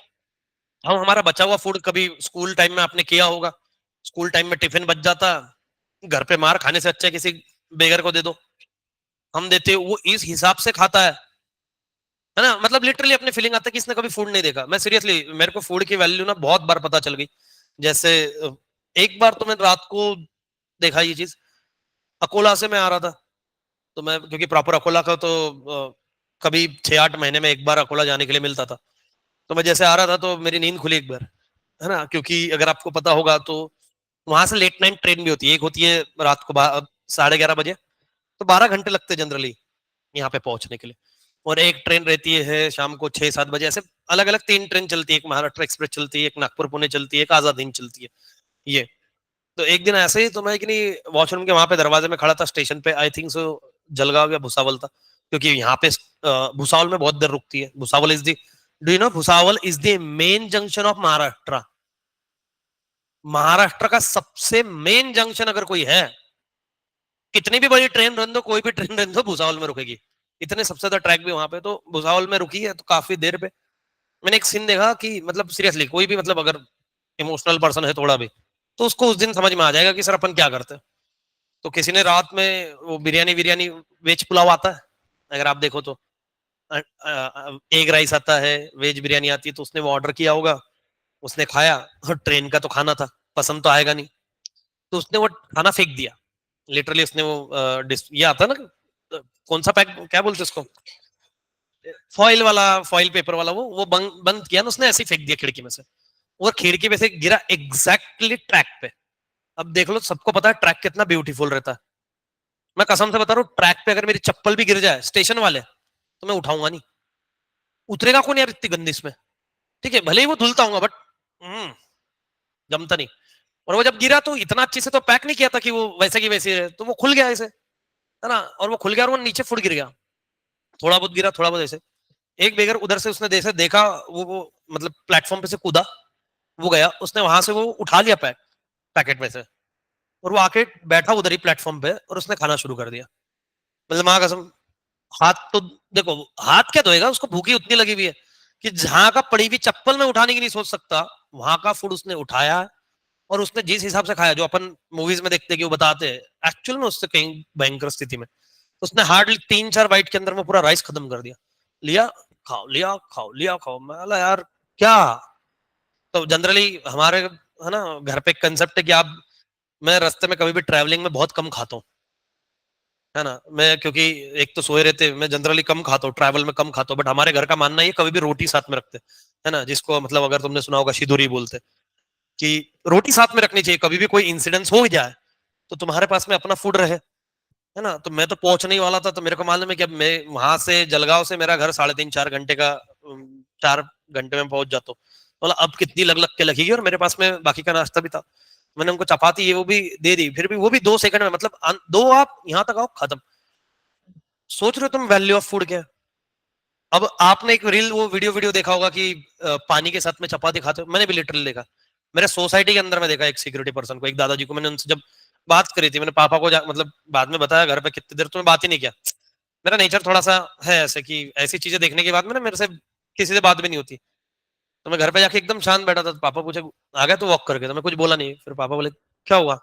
हम हमारा बचा हुआ फूड कभी स्कूल टाइम में आपने किया होगा, स्कूल टाइम में टिफिन बच जाता, घर पे मार खाने से अच्छा किसी बेगर को दे दो, हम देते, वो इस हिसाब से खाता है ना, मतलब लिटरली अपने फीलिंग आता है कि इसने कभी फूड नहीं देखा। मैं सीरियसली, मेरे को फूड की वैल्यू ना बहुत बार पता चल गई। जैसे एक बार तो मैं रात को देखा ये चीज, अकोला से मैं आ रहा था, तो मैं क्योंकि प्रॉपर अकोला का तो कभी 6-8 महीने में एक बार अकोला जाने के लिए मिलता था, तो मैं जैसे आ रहा था तो मेरी नींद खुली एक बार, है ना, क्योंकि अगर आपको पता होगा तो वहां से लेट नाइट ट्रेन भी होती है, एक होती है रात को 11:30 बजे, तो 12 घंटे लगते हैं जनरली यहाँ पे पहुंचने के लिए, और एक ट्रेन रहती है शाम को 6-7 बजे, ऐसे अलग अलग 3 ट्रेन चलती है, एक महाराष्ट्र एक्सप्रेस चलती है, एक नागपुर पुणे चलती है, एक आजाद हिंद चलती है ये। तो एक दिन ऐसे ही तो मैं कि नहीं वॉशरूम के वहां पे दरवाजे में खड़ा था स्टेशन पे, आई थिंक सो जलगांव या भुसावल था, क्योंकि यहाँ पे भुसावल में बहुत देर रुकती है, Bhusawal is the, do you know Bhusawal is the main junction of Maharashtra, Maharashtra का सबसे मेन जंक्शन अगर कोई है, कितनी भी बड़ी ट्रेन रन दो, कोई भी ट्रेन रन दो, भुसावल में रुकेगी, इतने सबसे ज्यादा ट्रैक भी वहां पे, तो भुसावल में रुकी है तो काफी देर पे मैंने एक सीन देखा कि मतलब सीरियसली कोई भी मतलब अगर इमोशनल पर्सन है थोड़ा भी, तो उसको उस दिन समझ में आ जाएगा कि सर अपन क्या करते हैं। तो किसी ने रात में वो बिरयानी बिरयानी वेज पुलाव आता है, अगर आप देखो तो एग राइस आता है, वेज बिरयानी आती है, तो उसने वो ऑर्डर किया होगा, उसने खाया, और ट्रेन का तो खाना था, पसंद तो आएगा नहीं, तो उसने वो खाना फेंक दिया, लिटरली उसने वो ये आता ना, कौन सा पैक क्या बोलते उसको, फॉइल वाला, फॉइल पेपर वाला, वो बंद बंद किया ना उसने, ऐसे ही फेंक दिया खिड़की में से, और खिड़की में से गिरा एग्जैक्टली ट्रैक पे। अब देख लो, सबको पता है ट्रैक कितना ब्यूटीफुल रहता है, मैं कसम से बता रहा हूँ, ट्रैक पे अगर मेरी चप्पल भी गिर जाए स्टेशन वाले, तो मैं उठाऊंगा नहीं, उतरेगा कौन यार इतनी गंदी इसमें, ठीक है भले ही वो धुलता हूँ बट जमता नहीं। और वो जब गिरा तो इतना अच्छे से तो पैक नहीं किया था कि वो वैसे की वैसे रहे, तो वो खुल गया ऐसे, है ना, और वो खुल गया और वो नीचे फुट गिर गया, थोड़ा बहुत गिरा, थोड़ा बहुत ऐसे। एक बेगर उधर से उसने जैसे देखा, वो मतलब प्लेटफॉर्म पे से कूदा, वो गया, उसने वहां से वो उठा लिया पैकेट में से, और वो आके बैठा उधर ही प्लेटफॉर्म पे, और उसने खाना शुरू कर दिया। मतलब माँ कसम, हाथ तो देखो, हाथ क्या धोएगा, उसको भूखी उतनी लगी हुई है कि जहां का पड़ी हुई चप्पल में उठाने की नहीं सोच सकता, वहां का फूड उसने उठाया, और उसने जिस हिसाब से खाया, जो अपन मूवीज में देखते कि वो बताते हैं, एक्चुअल में उससे कहीं भयंकर स्थिति में, उसने हार्डली 3-4 बाइट के अंदर में पूरा राइस खत्म कर दिया, लिया, खाओ, लिया, खाओ, लिया, खाओ, मैं बोला यार क्या। तो जनरली हमारे, है ना, घर पे कंसेप्ट है कि आप, मैं रास्ते में कभी भी ट्रैवलिंग में बहुत कम खाता हूँ, है ना, मैं क्योंकि एक तो सोए रहते, मैं जनरली कम खाता हूँ, ट्रैवल में कम खाता हूँ, बट हमारे घर का मानना है कभी भी रोटी साथ में रखते, है ना, जिसको मतलब अगर तुमने सुना होगा शिदूरी बोलते, कि रोटी साथ में रखनी चाहिए, कभी भी कोई इंसिडेंस हो जाए तो तुम्हारे पास में अपना फूड रहे, है ना। तो मैं तो पहुंचने ही वाला था, तो मेरे को मालूम है कि अब मैं वहां से जलगांव से मेरा घर 3.5-4 घंटे का, 4 घंटे में पहुंच जाता हूँ, बोला अब कितनी लग लग के लगेगी, और मेरे पास में बाकी का नाश्ता भी था, मैंने उनको चपाती ये वो भी दे दी, फिर भी वो भी 2 सेकंड में, मतलब दो आप यहाँ तक आओ खत्म। सोच रहे हो तुम वैल्यू ऑफ फूड क्या है। अब आपने एक रील वो वीडियो वीडियो देखा होगा कि पानी के साथ में चपाती खाते हो, मैंने भी लिटरली देखा, मेरे सोसाइटी के अंदर में देखा, एक सिक्योरिटी पर्सन को, एक दादाजी को, मैंने उनसे जब बात करी थी, मैंने पापा को मतलब बाद में बताया घर पे, कितनी देर तो मैं बात ही नहीं किया, मेरा नेचर थोड़ा सा है ऐसे कि ऐसी चीजें देखने के बाद में ना मेरे से किसी से बात भी नहीं होती, तो मैं घर पे जाके एकदम शांत बैठा था, तो पापा पूछे आ गया तो वॉक करके, तो मैं कुछ बोला नहीं, फिर पापा बोले क्या हुआ,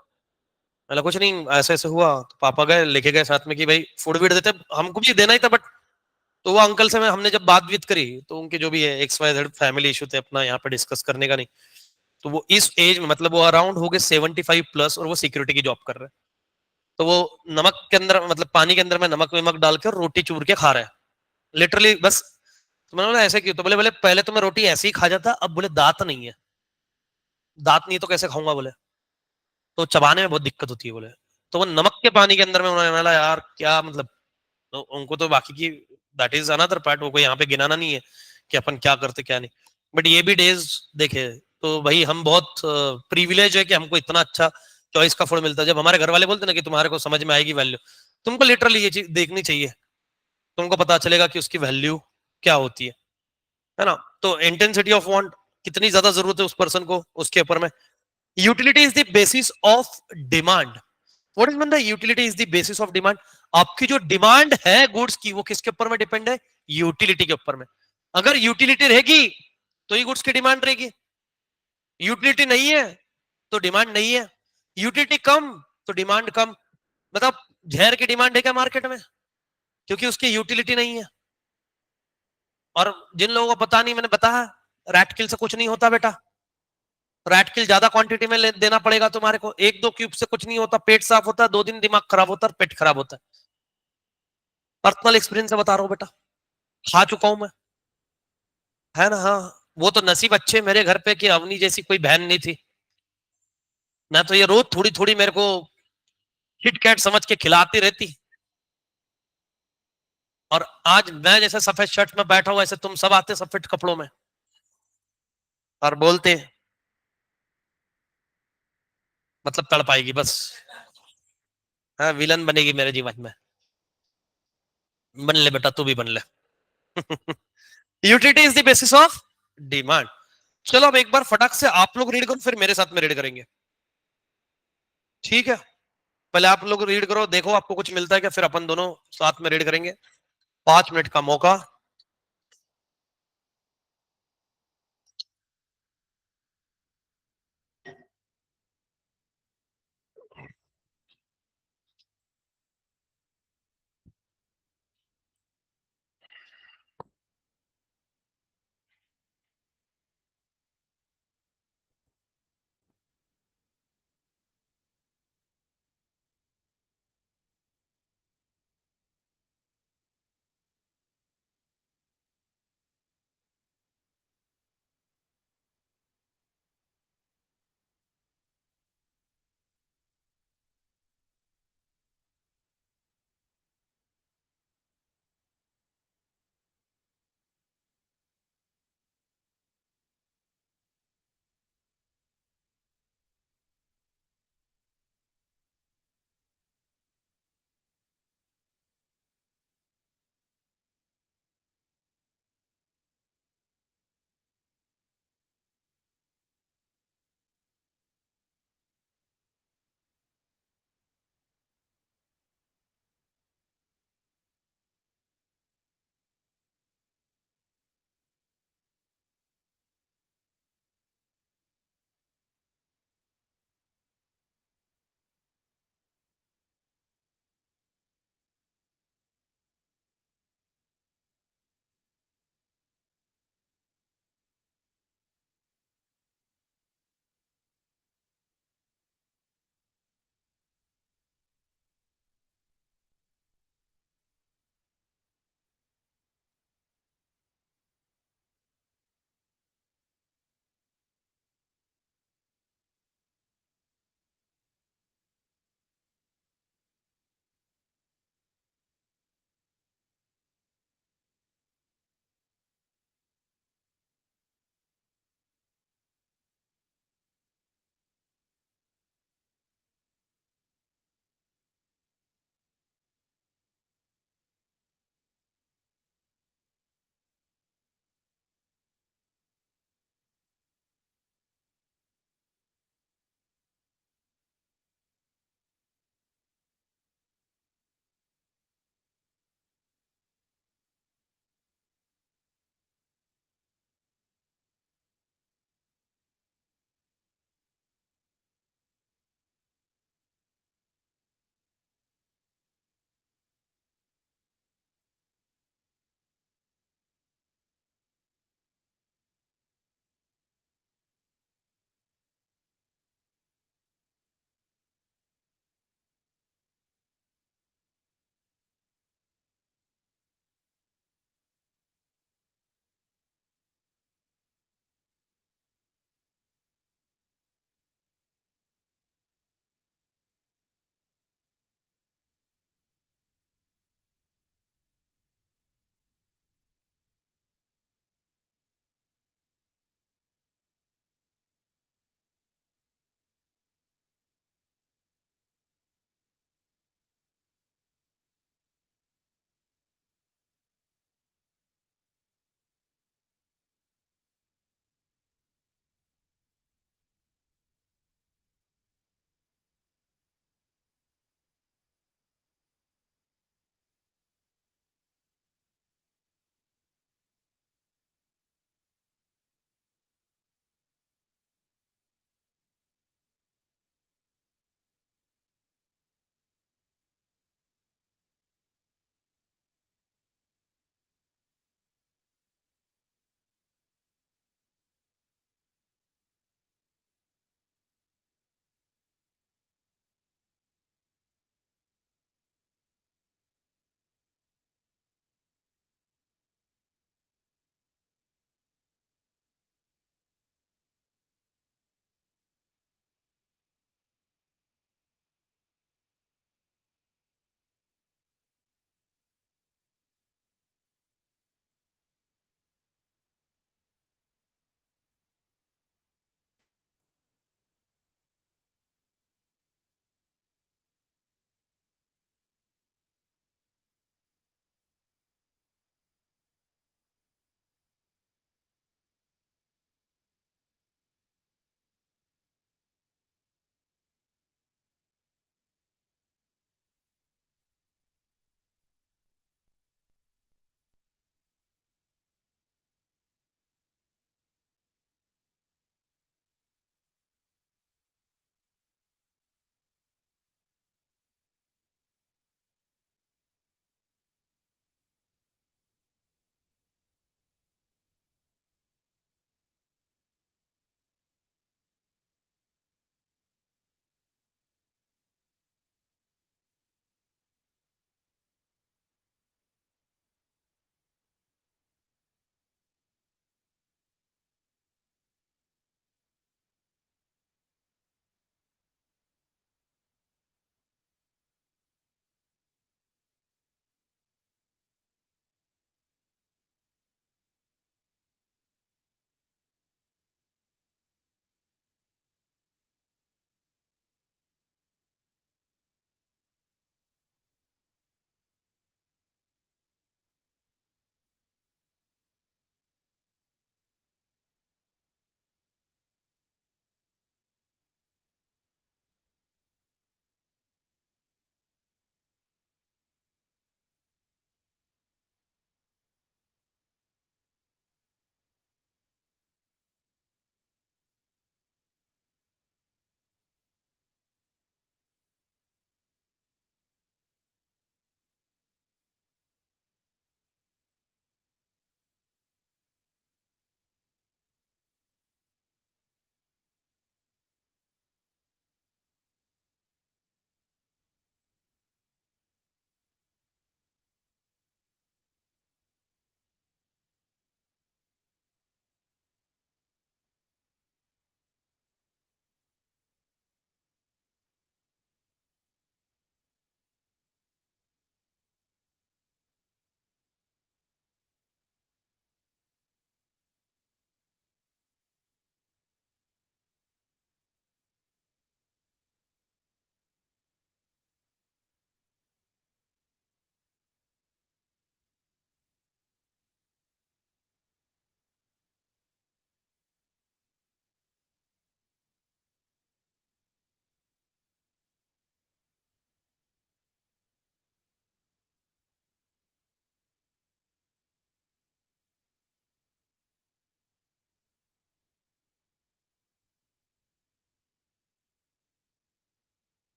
मैंने कुछ नहीं ऐसे ऐसे हुआ, तो पापा गए लेके गए साथ में कि भाई फूड वीड देते, हमको भी देना ही था, बट तो वो अंकल से हमने जब बात बीत करी, तो उनके जो भी है XYZ फैमिली इशू थे अपना यहाँ पे डिस्कस करने का नहीं, तो वो इस एज में मतलब वो अराउंड हो गए 75 प्लस, और वो सिक्योरिटी की जॉब कर रहे हैं, तो वो नमक के अंदर मतलब पानी के अंदर में नमक वमक डाल के रोटी चूर के खा रहे हैं लिटरली बस। तो मैंने बोला ऐसे क्यों, तो बोले बोले पहले तो मैं रोटी ऐसे ही खा जाता, अब बोले दांत नहीं है, दांत नहीं तो कैसे खाऊंगा बोले, तो चबाने में बहुत दिक्कत होती है बोले, तो वो नमक के पानी के अंदर में उन्होंने बोला यार क्या मतलब, तो उनको तो बाकी की दैट इज अनदर पार्ट, वो कोई यहाँ पे गिनाना नहीं है कि अपन क्या करते क्या नहीं। बट ये भी डेज देखे तो भाई हम बहुत प्रिविलेज है कि हमको इतना अच्छा चॉइस का फूड मिलता है। जब हमारे घर वाले बोलते ना कि तुम्हारे को समझ में आएगी वैल्यू, तुमको लिटरली ये चीज देखनी चाहिए, तुमको पता चलेगा कि उसकी वैल्यू क्या होती है ना। तो इंटेंसिटी ऑफ वांट, कितनी ज्यादा जरूरत है उस पर्सन को, उसके ऊपर में। Utility is the basis of demand. What is mean the utility is the basis of demand. आपकी जो डिमांड है गुड्स की वो किसके ऊपर में डिपेंड है, यूटिलिटी के ऊपर में। अगर यूटिलिटी रहेगी तो ही गुड्स की डिमांड रहेगी, यूटिलिटी नहीं है तो डिमांड नहीं है। यूटिलिटी कम तो डिमांड कम। मतलब जहर की डिमांड है क्या मार्केट में, क्योंकि उसकी यूटिलिटी नहीं है। और जिन लोगों को पता नहीं, मैंने बताया रैट किल से कुछ नहीं होता बेटा। रैट किल ज्यादा क्वांटिटी में देना पड़ेगा तुम्हारे को, एक दो क्यूब से कुछ नहीं होता, पेट साफ होता है, 2 दिन दिमाग खराब होता है, पेट खराब होता है। पर्सनल एक्सपीरियंस से बता रहा हूँ बेटा, खा चुका हूं मैं, है ना। हाँ, वो तो नसीब अच्छे मेरे घर पे कि अवनी जैसी कोई बहन नहीं थी, ना तो ये रोज थोड़ी थोड़ी मेरे को किट कैट समझ के खिलाती रहती। और आज मैं जैसे सफेद शर्ट में बैठा हूं, ऐसे तुम सब आते सफेद कपड़ों में और बोलते, मतलब तड़पाएगी बस। हाँ, विलन बनेगी मेरे जीवन में। बन ले बेटा, तू भी बन ले। Utility is the basis of demand. चलो अब एक बार फटाक से आप लोग रीड करो, फिर मेरे साथ में रीड करेंगे, ठीक है। पहले आप लोग रीड करो, देखो आपको कुछ मिलता है क्या, फिर अपन दोनों साथ में रीड करेंगे। 5 मिनट का मौका।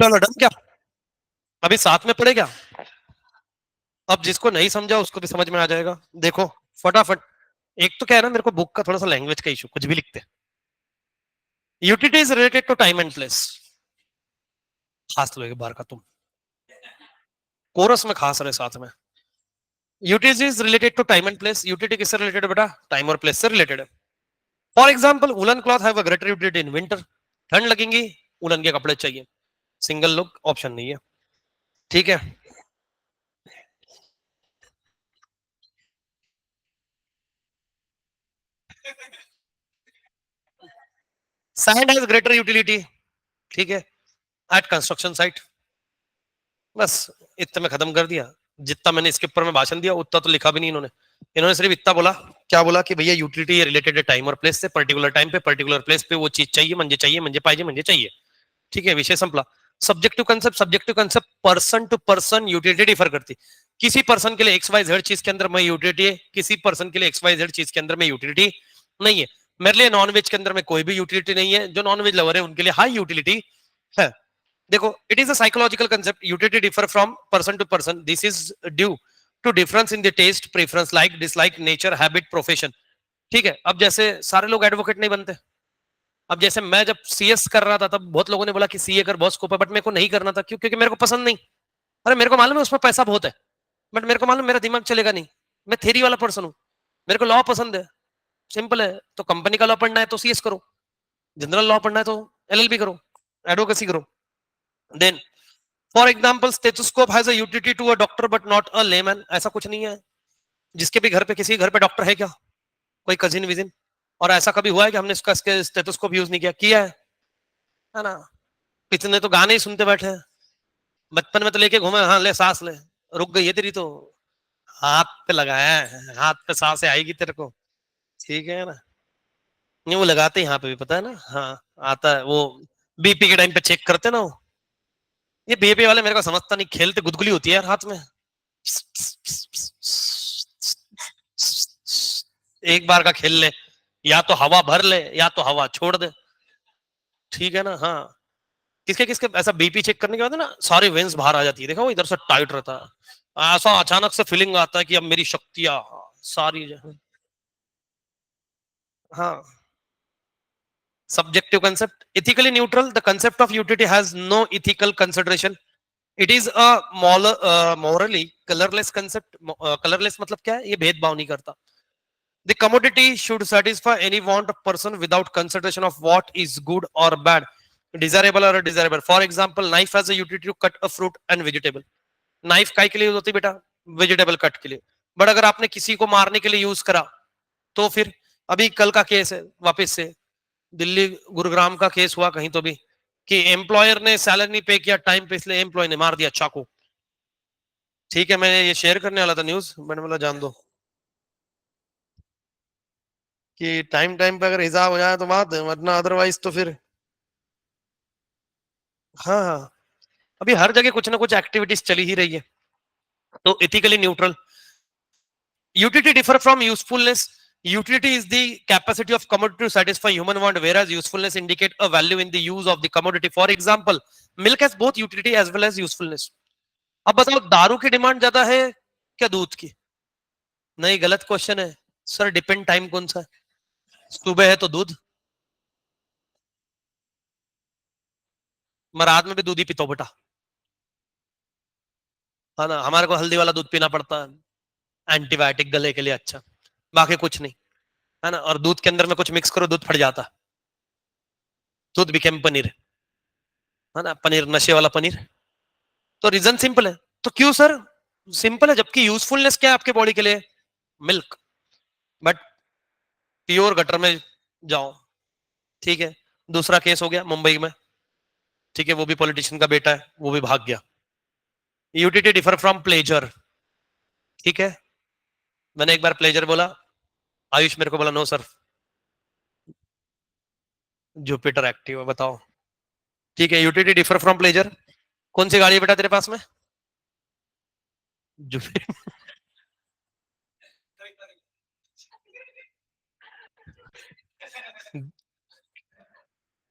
चलो डन क्या? अभी साथ में पढ़े क्या? अब जिसको नहीं समझा उसको भी समझ में आ जाएगा। देखो फटाफट। एक तो क्या है ना, मेरे को बुक का थोड़ा सा लैंग्वेज का इशू, कुछ भी लिखते हैं। Utility is related to time and place. खास लो एक बार का तुम, कोरस में खास रहे साथ में। Utility is related to time and place. Utility किससे रिलेटेड है बेटा? टाइम और प्लेस से रिलेटेड है। For example woollen cloth have a greater utility in winter. ठंड लगेंगी, वुलन के कपड़े चाहिए। सिंगल लुक ऑप्शन नहीं है। ठीक है। Sand has greater utility. ठीक है, एट कंस्ट्रक्शन साइट। बस इतना में खत्म कर दिया। जितना मैंने इसके ऊपर में भाषण दिया उतना तो लिखा भी नहीं इन्होंने। इन्होंने सिर्फ इतना बोला, क्या बोला कि भैया यूटिलिटी रिलेटेड है टाइम और प्लेस से, पर्टिकुलर टाइम पे पर्टिकुलर प्लेस पे वो चीज चाहिए, मंजे पाहिजे म्हणजे चाहिए। ठीक है, विषय संपला। Subjective concept person to person utility differ करती। किसी पर्सन के लिए एक्स वाई जेड चीज के अंदर में यूटिलिटी है, किसी पर्सन के लिए एक्स वाई जेड चीज के अंदर में यूटिलिटी नहीं है। मेरे लिए नॉनवेज के अंदर में कोई भी यूटिलिटी नहीं है, जो नॉनवेज लवर है उनके लिए हाई यूटिलिटी है। देखो, it is a psychological concept. Utility differ from person to person. This is due to difference in the taste, preference, like dislike, nature, habit, profession. ठीक है, अब जैसे सारे लोग एडवोकेट नहीं बनते। अब जैसे मैं जब सीएस कर रहा था तब बहुत लोगों ने बोला कि सीए कर, बहुत स्कोप है, बट मेरे को नहीं करना था। क्यों? क्योंकि मेरे को पसंद नहीं। अरे मेरे को मालूम है उसमें पैसा बहुत है, बट मेरे को मालूम मेरा दिमाग चलेगा नहीं। मैं थेरी वाला पर्सन हूँ। मेरे को लॉ पसंद है। सिंपल है। तो कंपनी का लॉ पढ़ना है तो सीएस करो, जनरल लॉ पढ़ना है तो एलएलबी करो, एडवोकेसी करो। Then for example stethoscope has a utility to a doctor but not a layman. ऐसा कुछ नहीं है। जिसके भी घर पे, किसी घर पे डॉक्टर है क्या? कोई कजिन विजिन? और ऐसा कभी हुआ है कि हमने इसका स्टेथोस्कोप यूज नहीं किया? किया है ना? इतने तो गाने ही सुनते बैठे हैं। बचपन में तो लेके घूमे, हाँ ले सांस ले, रुक गई है तेरी तो, हाथ पे लगाया है, हाथ पे सांसें आएगी तेरे को। ठीक है ना? नहीं वो लगाते हैं यहाँ पे भी, पता है ना? हाँ, आता है वो। बीपी के टाइम पे चेक करते ना वो। ये बीपी वाले मेरे को समझता नहीं, खेलते गुदगुली होती है यार हाथ में। एक बार का खेल ले, या तो हवा भर ले या तो हवा छोड़ दे। ठीक है ना? हाँ। किसके किसके ऐसा बीपी चेक करने के बाद ना सारी वेन्स बाहर आ जाती है, देखा वो इधर से टाइट रहता है। ऐसा अचानक से फीलिंग आता है कि अब मेरी शक्तियां सारी जो है। हाँ। Subjective concept, ethically neutral. The concept of utility has no ethical consideration. It is a morally colorless concept. Colorless मतलब क्या है? ये भेदभाव नहीं करता। The commodity should satisfy any want of person without consideration of what is good or bad, desirable or undesirable. For example, knife has a utility to cut a fruit and vegetable. Knife काय के लिए use होती है बेटा? Vegetable cut के लिए। But अगर आपने किसी को मारने के लिए यूज करा तो फिर, अभी कल का केस है वापस से, दिल्ली गुरुग्राम का केस हुआ कहीं तो भी, कि एम्प्लॉयर ने सैलरी नहीं पे किया टाइम पे, इसलिए एम्प्लॉय ने मार दिया चाकू। ठीक है, मैं ये शेयर करने वाला था न्यूज, मैंने बोला जान दो कि टाइम टाइम पे अगर हिसाब हो जाए तो बात है, वरना अदरवाइज तो फिर। हाँ हाँ। अभी हर जगह कुछ ना कुछ एक्टिविटीज चली ही रही है। तो ethically neutral. Utility differ from usefulness. Utility is the capacity of commodity to satisfy human want, whereas usefulness indicate a value in the use of the commodity. For example, milk has both utility as well as usefulness. अब बताओ, दारू की demand ज्यादा है क्या दूध की? नहीं, गलत क्वेश्चन है सर। डिपेंड टाइम कौन सा है? सुबह है तो दूध। मैं रात में भी दूध ही पीता हूं बेटा। है ना? हमारे को हल्दी वाला दूध पीना पड़ता है, एंटीबायोटिक गले के लिए अच्छा। बाकी कुछ नहीं। है ना? और दूध के अंदर में कुछ मिक्स करो, दूध फट जाता। दूध बिकेम पनीर। है ना? पनीर नशे वाला पनीर। तो रीजन सिंपल है। तो क्यों सर? सिंपल है, जबकि यूजफुलनेस क्या है आपके बॉडी के लिए? मिल्क। बट प्योर गटर में जाओ। ठीक है। दूसरा केस हो गया मुंबई में। ठीक है, वो भी पॉलिटिशियन का बेटा है, वो भी भाग गया। Utility differ from pleasure. ठीक है। मैंने एक बार प्लेजर बोला, आयुष मेरे को बोला नो सर, जुपिटर एक्टिव है, बताओ। ठीक है, यूटिलिटी डिफर फ्रॉम प्लेजर। कौन सी गाड़ी है बेटा तेरे पास में? जुपिटर।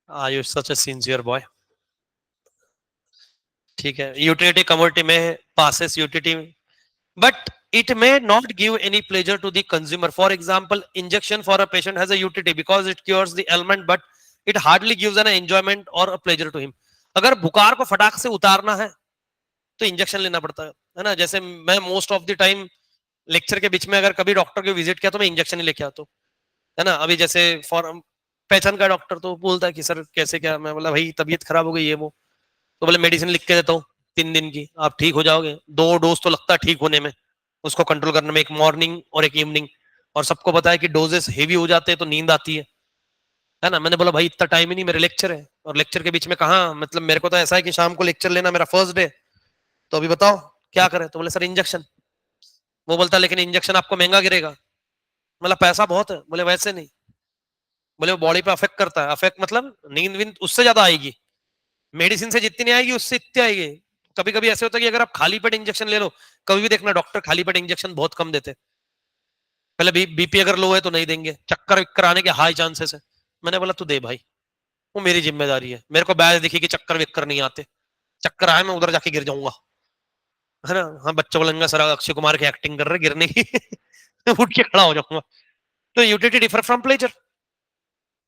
आयुष सच ए सिंसियर बॉय। ठीक है, यूटिलिटी कमोडिटी में passes utility, but it may not give any pleasure to the consumer. For example, injection for a patient has a utility because it cures the ailment, but it hardly gives an enjoyment or a pleasure to him. अगर बुखार को फटाक से उतारना है तो injection लेना पड़ता है ना। जैसे मैं most of the time lecture के बीच में अगर कभी डॉक्टर को विजिट किया तो मैं इंजेक्शन ही लेके आता हूँ, है ना। अभी जैसे फॉर पहचान का डॉक्टर तो बोलता है कि सर कैसे क्या, मैं बोला भाई तबीयत खराब हो गई ये वो, तो बोले मेडिसिन लिख के देता हूँ 3 दिन की, आप ठीक हो जाओगे। 2 डोज तो लगता है ठीक होने में, उसको कंट्रोल करने में, एक मॉर्निंग और एक इवनिंग। और सबको पता है कि डोजेस हेवी हो जाते हैं तो नींद आती है ना। मैंने बोला भाई इतना टाइम ही नहीं, मेरे लेक्चर है, और लेक्चर के बीच में कहा, मतलब मेरे को तो ऐसा है कि शाम को लेक्चर लेना मेरा फर्स्ट डे, तो अभी बताओ क्या करें। तो बोले सर इंजेक्शन। वो बोलता लेकिन इंजेक्शन आपको महंगा गिरेगा। मतलब पैसा बहुत है। बोले वैसे नहीं, बोले वो बॉडी पे अफेक्ट करता है। अफेक्ट मतलब नींद विंद उससे ज्यादा आएगी, मेडिसिन से जितनी नहीं आएगी उससे इतनी आएगी। कभी कभी ऐसे होता है कि अगर आप खाली पेट इंजेक्शन ले लो, कभी भी देखना डॉक्टर खाली पेट इंजेक्शन बहुत कम देते। पहले बीपी अगर लो है तो नहीं देंगे, चक्कर विक्कर आने के हाई चांसेस है। मैंने बोला तू दे भाई, वो मेरी जिम्मेदारी है, मेरे को बैच दिखी कि चक्कर विक्कर नहीं आते, चक्कर आए मैं उधर जाके गिर जाऊंगा, है ना। हाँ बच्चों बोलेंगे सर अक्षय कुमार की एक्टिंग कर रहे गिरने की उठ के खड़ा हो जाऊंगा। तो utility differ from pleasure,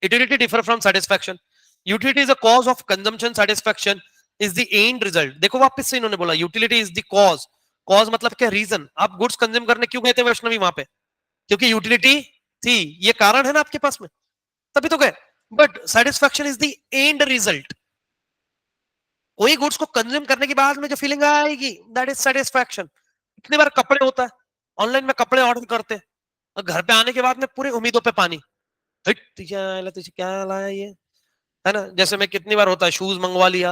utility differ from satisfaction. Utility is a cause of consumption, satisfaction is the end result. देखो वापस से इन्होंने बोला utility is the cause, cause मतलब क्या, रीजन। आप गुड्स कंज्यूम करने क्यों गए थे वैष्णवी वहां पे, क्योंकि यूटिलिटी थी, ये कारण है ना आपके पास में, तभी तो गए। But satisfaction is the end result. कोई गुड्स को कंज्यूम करने के बाद में जो फीलिंग आएगी दैट इज सेटिस्फैक्शन। कितनी बार कपड़े होता है, ऑनलाइन में कपड़े ऑर्डर करते हैं और घर पे आने के बाद में पूरी उम्मीदों पे पानी, तुझे क्या लाया ये, है ना। जैसे मैं कितनी बार होता है शूज मंगवा लिया,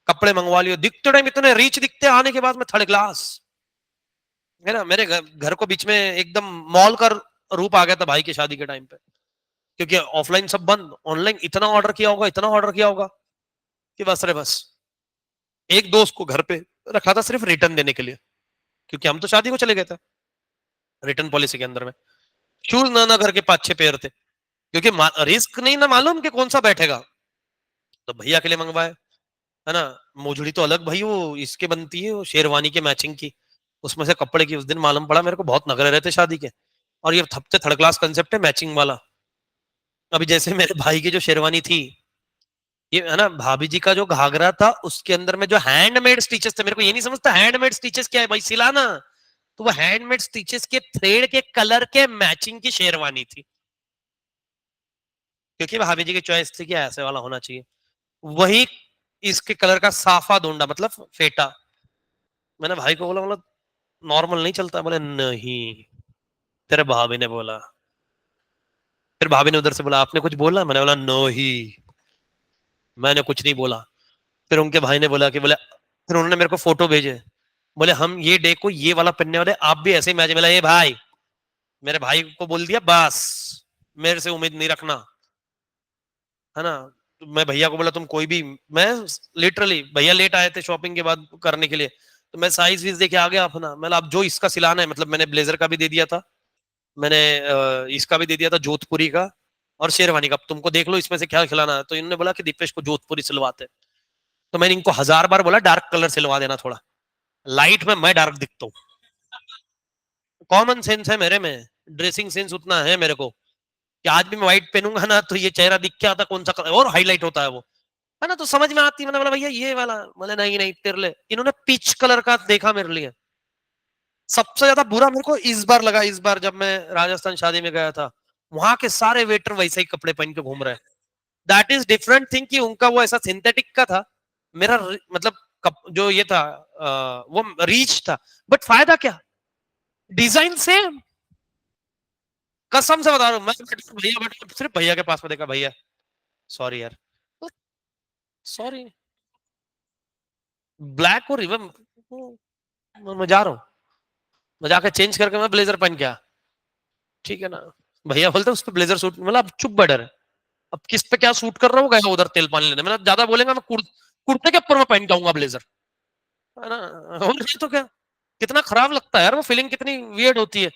कपड़े मंगवा लिया, दिखते टाइम इतने रिच दिखते, आने के बाद में थर्ड क्लास, है ना। मेरे घर को बीच में एकदम मॉल का रूप आ गया था भाई की शादी के टाइम पे, क्योंकि ऑफलाइन सब बंद, ऑनलाइन इतना ऑर्डर किया होगा, इतना ऑर्डर किया होगा कि बस रे बस। एक दोस्त को घर पे रखा था सिर्फ रिटर्न देने के लिए, क्योंकि हम तो शादी को चले गए थे, रिटर्न पॉलिसी के अंदर में। शूज ना घर के 5-6 पेयर थे, क्योंकि रिस्क नहीं ना मालूम कि कौन सा बैठेगा, तो भैया के लिए मंगवाए, है ना। मोजड़ी तो अलग भाई, वो इसके बनती है वो शेरवानी के मैचिंग की, उसमें से कपड़े की उस दिन मालूम पड़ा मेरे को बहुत नखरे रहते शादी के, और ये हफ्ते थर्ड क्लास कंसेप्ट है मैचिंग वाला। अभी जैसे मेरे भाई की जो शेरवानी थी, ये है ना, भाभी जी का जो घाघरा था उसके अंदर में जो हैंडमेड स्टिचेस थे, मेरे को ये नहीं समझता हैंडमेड स्टिचेस क्या है भाई, सिलाना। तो वो हैंडमेड स्टिचेस के थ्रेड के कलर के मैचिंग की शेरवानी थी, क्योंकि भाभी जी की चॉइस थी कि ऐसे वाला होना चाहिए। वही इसके कलर का साफा दूंडा मतलब फेटा। मैंने भाई को बोला, नॉर्मल नहीं चलता। बोले नहीं, तेरे भाभी ने बोला। फिर भाभी ने उधर से बोला आपने कुछ बोला, मैंने बोला नहीं, मैंने कुछ नहीं बोला। फिर उनके भाई ने बोला कि बोले, फिर उन्होंने मेरे को फोटो भेजे, बोले हम ये डे को ये वाला पहनने वाले, आप भी ऐसे ही मैच। बोला ये भाई, मेरे भाई को बोल दिया बस, मेरे से उम्मीद नहीं रखना, है ना। तो मैं भैया को बोला तुम कोई भी, मैं लिटरली भैया लेट आए थे शॉपिंग के बाद करने के लिए, तो मैं साइज वीज देके आ गया अपना। मैं अब जो इसका सिलाना है, मतलब मैंने ब्लेजर का भी दे दिया था, मैंने इसका भी दे दिया था जोधपुरी का और शेरवानी का, अब तुमको देख लो इसमें से क्या खिलाना है। तो इन्होंने बोला कि दीपेश को जोधपुरी सिलवाते, तो मैंने इनको 1000 बार बोला डार्क कलर सिलवा देना, थोड़ा लाइट में मैं डार्क दिखता हूँ। कॉमन सेंस है मेरे में, ड्रेसिंग सेंस उतना है मेरे को कि आज भी मैं व्हाइट पहनूंगा ना तो ये चेहरा दिख के आता कौन सा कलर और हाईलाइट होता है वो, है ना, तो समझ में आती है। मैंने बोला भैया ये वाला, बोले नहीं नहीं तेरे लिए। इन्होंने पीच कलर का देखा मेरे लिए। सबसे ज्यादा बुरा मेरे को इस बार लगा, इस बार जब मैं राजस्थान शादी में गया था, वहां के सारे वेटर वैसे ही कपड़े पहन के घूम रहे हैं। दैट इज डिफरेंट थिंग कि उनका वो ऐसा सिंथेटिक का था, मेरा मतलब जो ये था वो रीच था, बट फायदा क्या, डिजाइन सेम। कसम से बता रहा हूँ मैं, भैया बट सिर्फ भैया के पास में देखा, भैया सॉरी यार, सॉरी, ब्लैक और रिवन, मैं जा रहा हूँ, मैं जाकर चेंज करके मैं ब्लेजर पहन गया, ठीक है ना। भैया बोलते उस पर ब्लेजर सूट, मतलब अब चुप बैठे रहे, अब किस पे क्या सूट कर रहा हूँ, गया उधर तेल पानी लेने, मैंने ज्यादा बोलेगा मैं कुर्ते के ऊपर मैं पहन के आऊंगा ब्लेजर, है ना। और नहीं तो क्या, कितना खराब लगता है यार, वो फीलिंग कितनी वियर्ड होती है।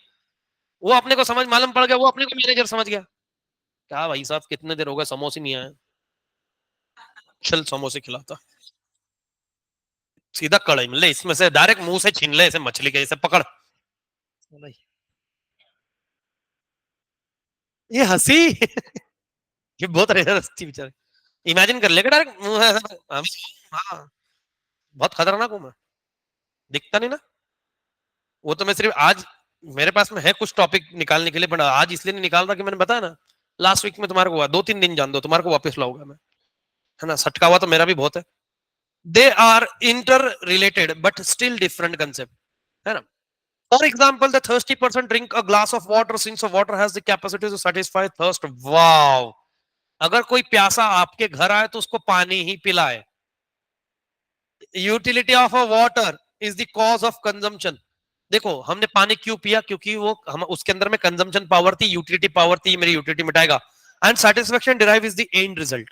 वो अपने को समझ मालूम पड़ गया, वो अपने को मैनेजर समझ गया, क्या भाई साहब कितने देर हो गए समोसे नहीं आए, चल समोसे खिलाता। सीधा कढ़ाई में ले, इसमें से डायरेक्ट मुंह से छीन ले, ऐसे मछली के जैसे पकड़। ये हंसी ये बहुत रेयर हंसी बेचारे। इमेजिन कर लेगा डायरेक्ट मुंह हाँ, बहुत खतरनाक हूं मैं, दिखता नहीं ना। वो तो मैं सिर्फ आज, मेरे पास में है कुछ टॉपिक निकालने के लिए, बट आज इसलिए नहीं निकाल रहा कि मैंने बताया ना लास्ट वीक में तुम्हारे को हुआ, 2-3 दिन जान दो तुम्हारे को वापस लाऊंगा मैं, है ना। सटका हुआ तो मेरा भी बहुत है। They are interrelated but still different concept, है ना। For example the thirsty person drink a glass of water since water has the capacity to satisfy thirst. Wow, अगर कोई प्यासा आपके घर आए तो उसको पानी ही पिलाए। Utility of a water is the cause of consumption. देखो हमने पानी क्यों पिया, क्योंकि वो हम उसके अंदर में कंजम्पशन पावर थी, यूटिलिटी पावर थी, मेरी यूटिलिटी मिटाएगा। And satisfaction derive is the end result.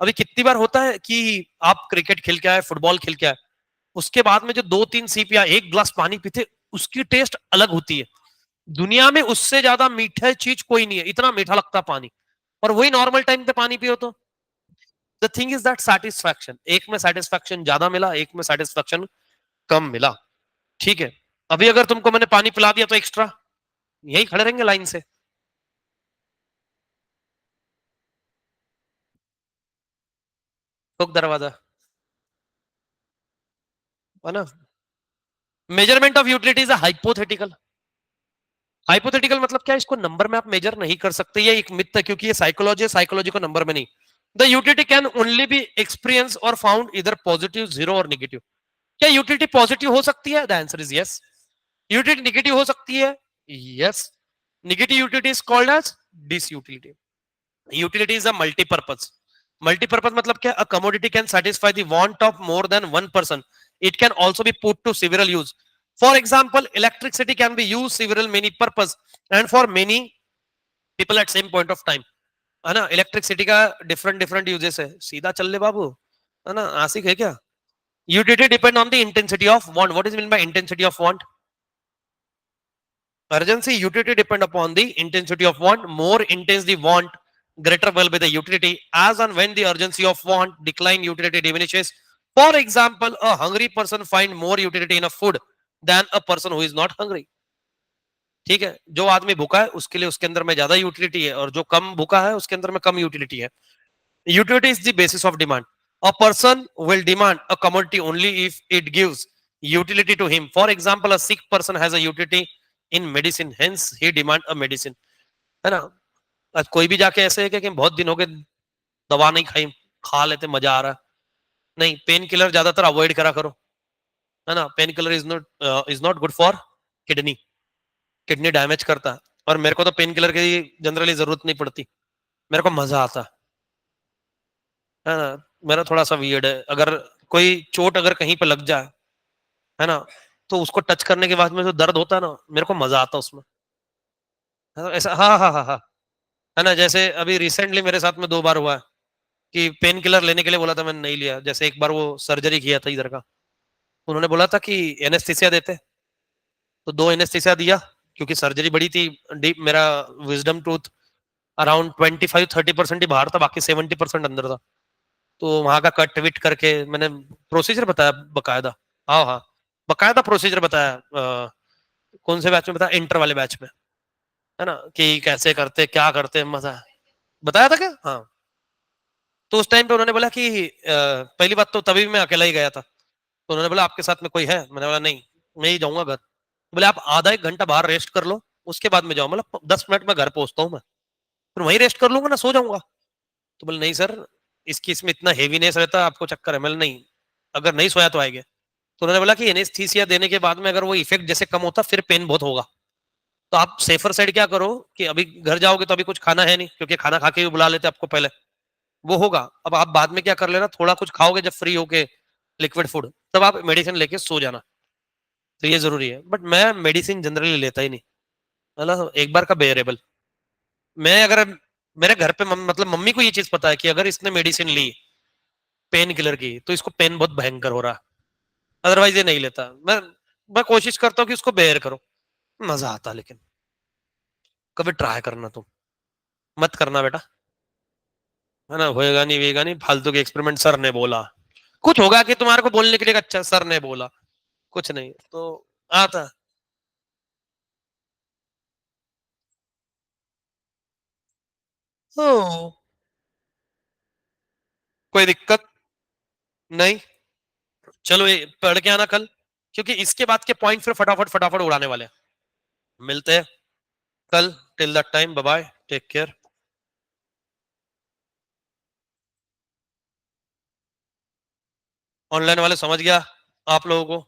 अभी कितनी बार होता है कि आप क्रिकेट खेल के आए, फुटबॉल खेल के आए, उसके बाद में जो 2-3 सीप या एक ग्लास पानी पीते, उसकी टेस्ट अलग होती है। दुनिया में उससे ज्यादा मीठा चीज कोई नहीं है, इतना मीठा लगता पानी। और वही नॉर्मल टाइम पे पानी पियो तो the thing is that satisfaction, एक में सेटिस्फैक्शन ज्यादा मिला, एक में सेटिस्फैक्शन कम मिला। ठीक है, अभी अगर तुमको मैंने पानी पिला दिया तो एक्स्ट्रा यही खड़े रहेंगे लाइन से। ठोक दरवाजा, है ना। Measurement of utility is hypothetical. Hypothetical मतलब क्या है, इसको नंबर में आप मेजर नहीं कर सकते, ये एक मिथ है, क्योंकि ये साइकोलॉजी है, साइकोलॉजी को नंबर में नहीं। The utility can only be experience और फाउंड इधर पॉजिटिव, जीरो और नेगेटिव। क्या यूटिलिटी पॉजिटिव हो सकती है? The answer is yes. Utility negative हो सकती है? Yes. Negative utility is called as disutility. Utility is a multipurpose. Multipurpose मतलब क्या? A commodity can satisfy the want of more than one person. It can also be put to several use. For example electricity can B use several many purpose and for many people at same point of time, है ना। Electricity का different different uses है, सीधा चल ले बाबू, है ना। आसिक है क्या? Utility depend on the intensity of want. What is mean bye intensity of want? Urgency, utility depend upon the intensity of want. More intense the want, greater will be the utility. As and when the urgency of want decline, utility diminishes. For example, a hungry person find more utility in a food than a person who is not hungry. ठीक है, जो आदमी भूखा है उसके लिए उसके अंदर में ज्यादा यूटिलिटी है, और जो कम भूखा है उसके अंदर में कम यूटिलिटी है। Utility is the basis of demand. A person will demand a commodity only if it gives utility to him. For example, a sick person has a utility in medicine, hence he demand a medicine. है ना। आज कोई भी जाके ऐसे है कि बहुत दिन हो गए दवा नहीं खाई, खा लेते मजा आ रहा है। नहीं, पेन किलर ज्यादातर अवॉइड करा करो, है ना। Pain killer is not good for kidney, kidney damage करता है। और मेरे को तो पेन किलर की जनरली जरूरत नहीं पड़ती, मेरे को मजा आता है ना। मेरा थोड़ा सा वियर्ड है, अगर कोई चोट अगर कहीं पे लग जाए, है ना, तो उसको टच करने के बाद में जो दर्द होता है ना, मेरे को मजा आता है उसमें, है ना? ऐसा, हाँ हाँ हाँ हाँ, है ना। जैसे अभी रिसेंटली मेरे साथ में 2 बार हुआ है कि पेन किलर लेने के लिए बोला था, मैंने नहीं लिया। जैसे एक बार वो सर्जरी किया था इधर का, उन्होंने बोला था कि एनेस्थीसिया देते, तो 2 एनेस्थीसिया दिया, क्योंकि सर्जरी बड़ी थी डीप। मेरा विजडम टूथ अराउंड 25-30% ही बाहर था, बाकी 70% अंदर था। तो वहां का कट विट करके मैंने प्रोसीजर बताया बकायदा। हाँ हाँ, बकायदा प्रोसीजर बताया। कौन से बैच में बताया? इंटर वाले बैच में, है ना, कि कैसे करते क्या करते, मजा बताया था क्या? हाँ। तो उस टाइम पे उन्होंने बोला कि पहली बात तो तभी मैं अकेला ही गया था, तो उन्होंने बोला आपके साथ में कोई है? मैंने बोला नहीं, मैं ही जाऊंगा घर। तो बोले आप आधा 1 घंटा बाहर रेस्ट कर लो, उसके बाद में जाओ। मतलब 10 मिनट में घर पहुंचता हूँ मैं, फिर वहीं रेस्ट कर लूंगा ना, सो जाऊंगा। तो बोले नहीं सर, इसकी इसमें इतना हेवीनेस रहता है, आपको चक्कर है। मैंने नहीं, अगर नहीं सोया तो आएगा। तो उन्होंने बोला कि एनेस्थीसिया देने के बाद में अगर वो इफेक्ट जैसे कम होता, फिर पेन बहुत होगा। तो आप सेफर साइड क्या करो कि अभी घर जाओगे तो अभी कुछ खाना है नहीं, क्योंकि खाना खा के भी बुला लेते आपको पहले, वो होगा। अब आप बाद में क्या कर लेना, थोड़ा कुछ खाओगे जब फ्री होके लिक्विड फूड, तब आप मेडिसिन लेके सो जाना। तो ये जरूरी है, बट मैं मेडिसिन जनरली लेता ही नहीं, मतलब एक बार का बेरेबल। मैं अगर मेरे घर पे मतलब मम्मी को ये चीज पता है कि अगर इसने मेडिसिन ली पेन किलर की तो इसको पेन बहुत भयंकर हो रहा है, अदरवाइज ये नहीं लेता। मैं कोशिश करता हूँ कि उसको बेयर करो, मजा आता। लेकिन कभी ट्राई करना तुम, मत करना बेटा, है ना। होएगा नहीं वेगा नहीं, फालतू के एक्सपेरिमेंट सर ने बोला, कुछ होगा कि तुम्हारे को बोलने के लिए अच्छा सर ने बोला, कुछ नहीं तो आता। ओ, कोई दिक्कत नहीं। चलो ये पढ़ के आना कल, क्योंकि इसके बाद के पॉइंट फिर फटाफट फटाफट उड़ाने वाले हैं। मिलते हैं कल। Till that time bye bye, take care. Online वाले समझ गया आप लोगों को।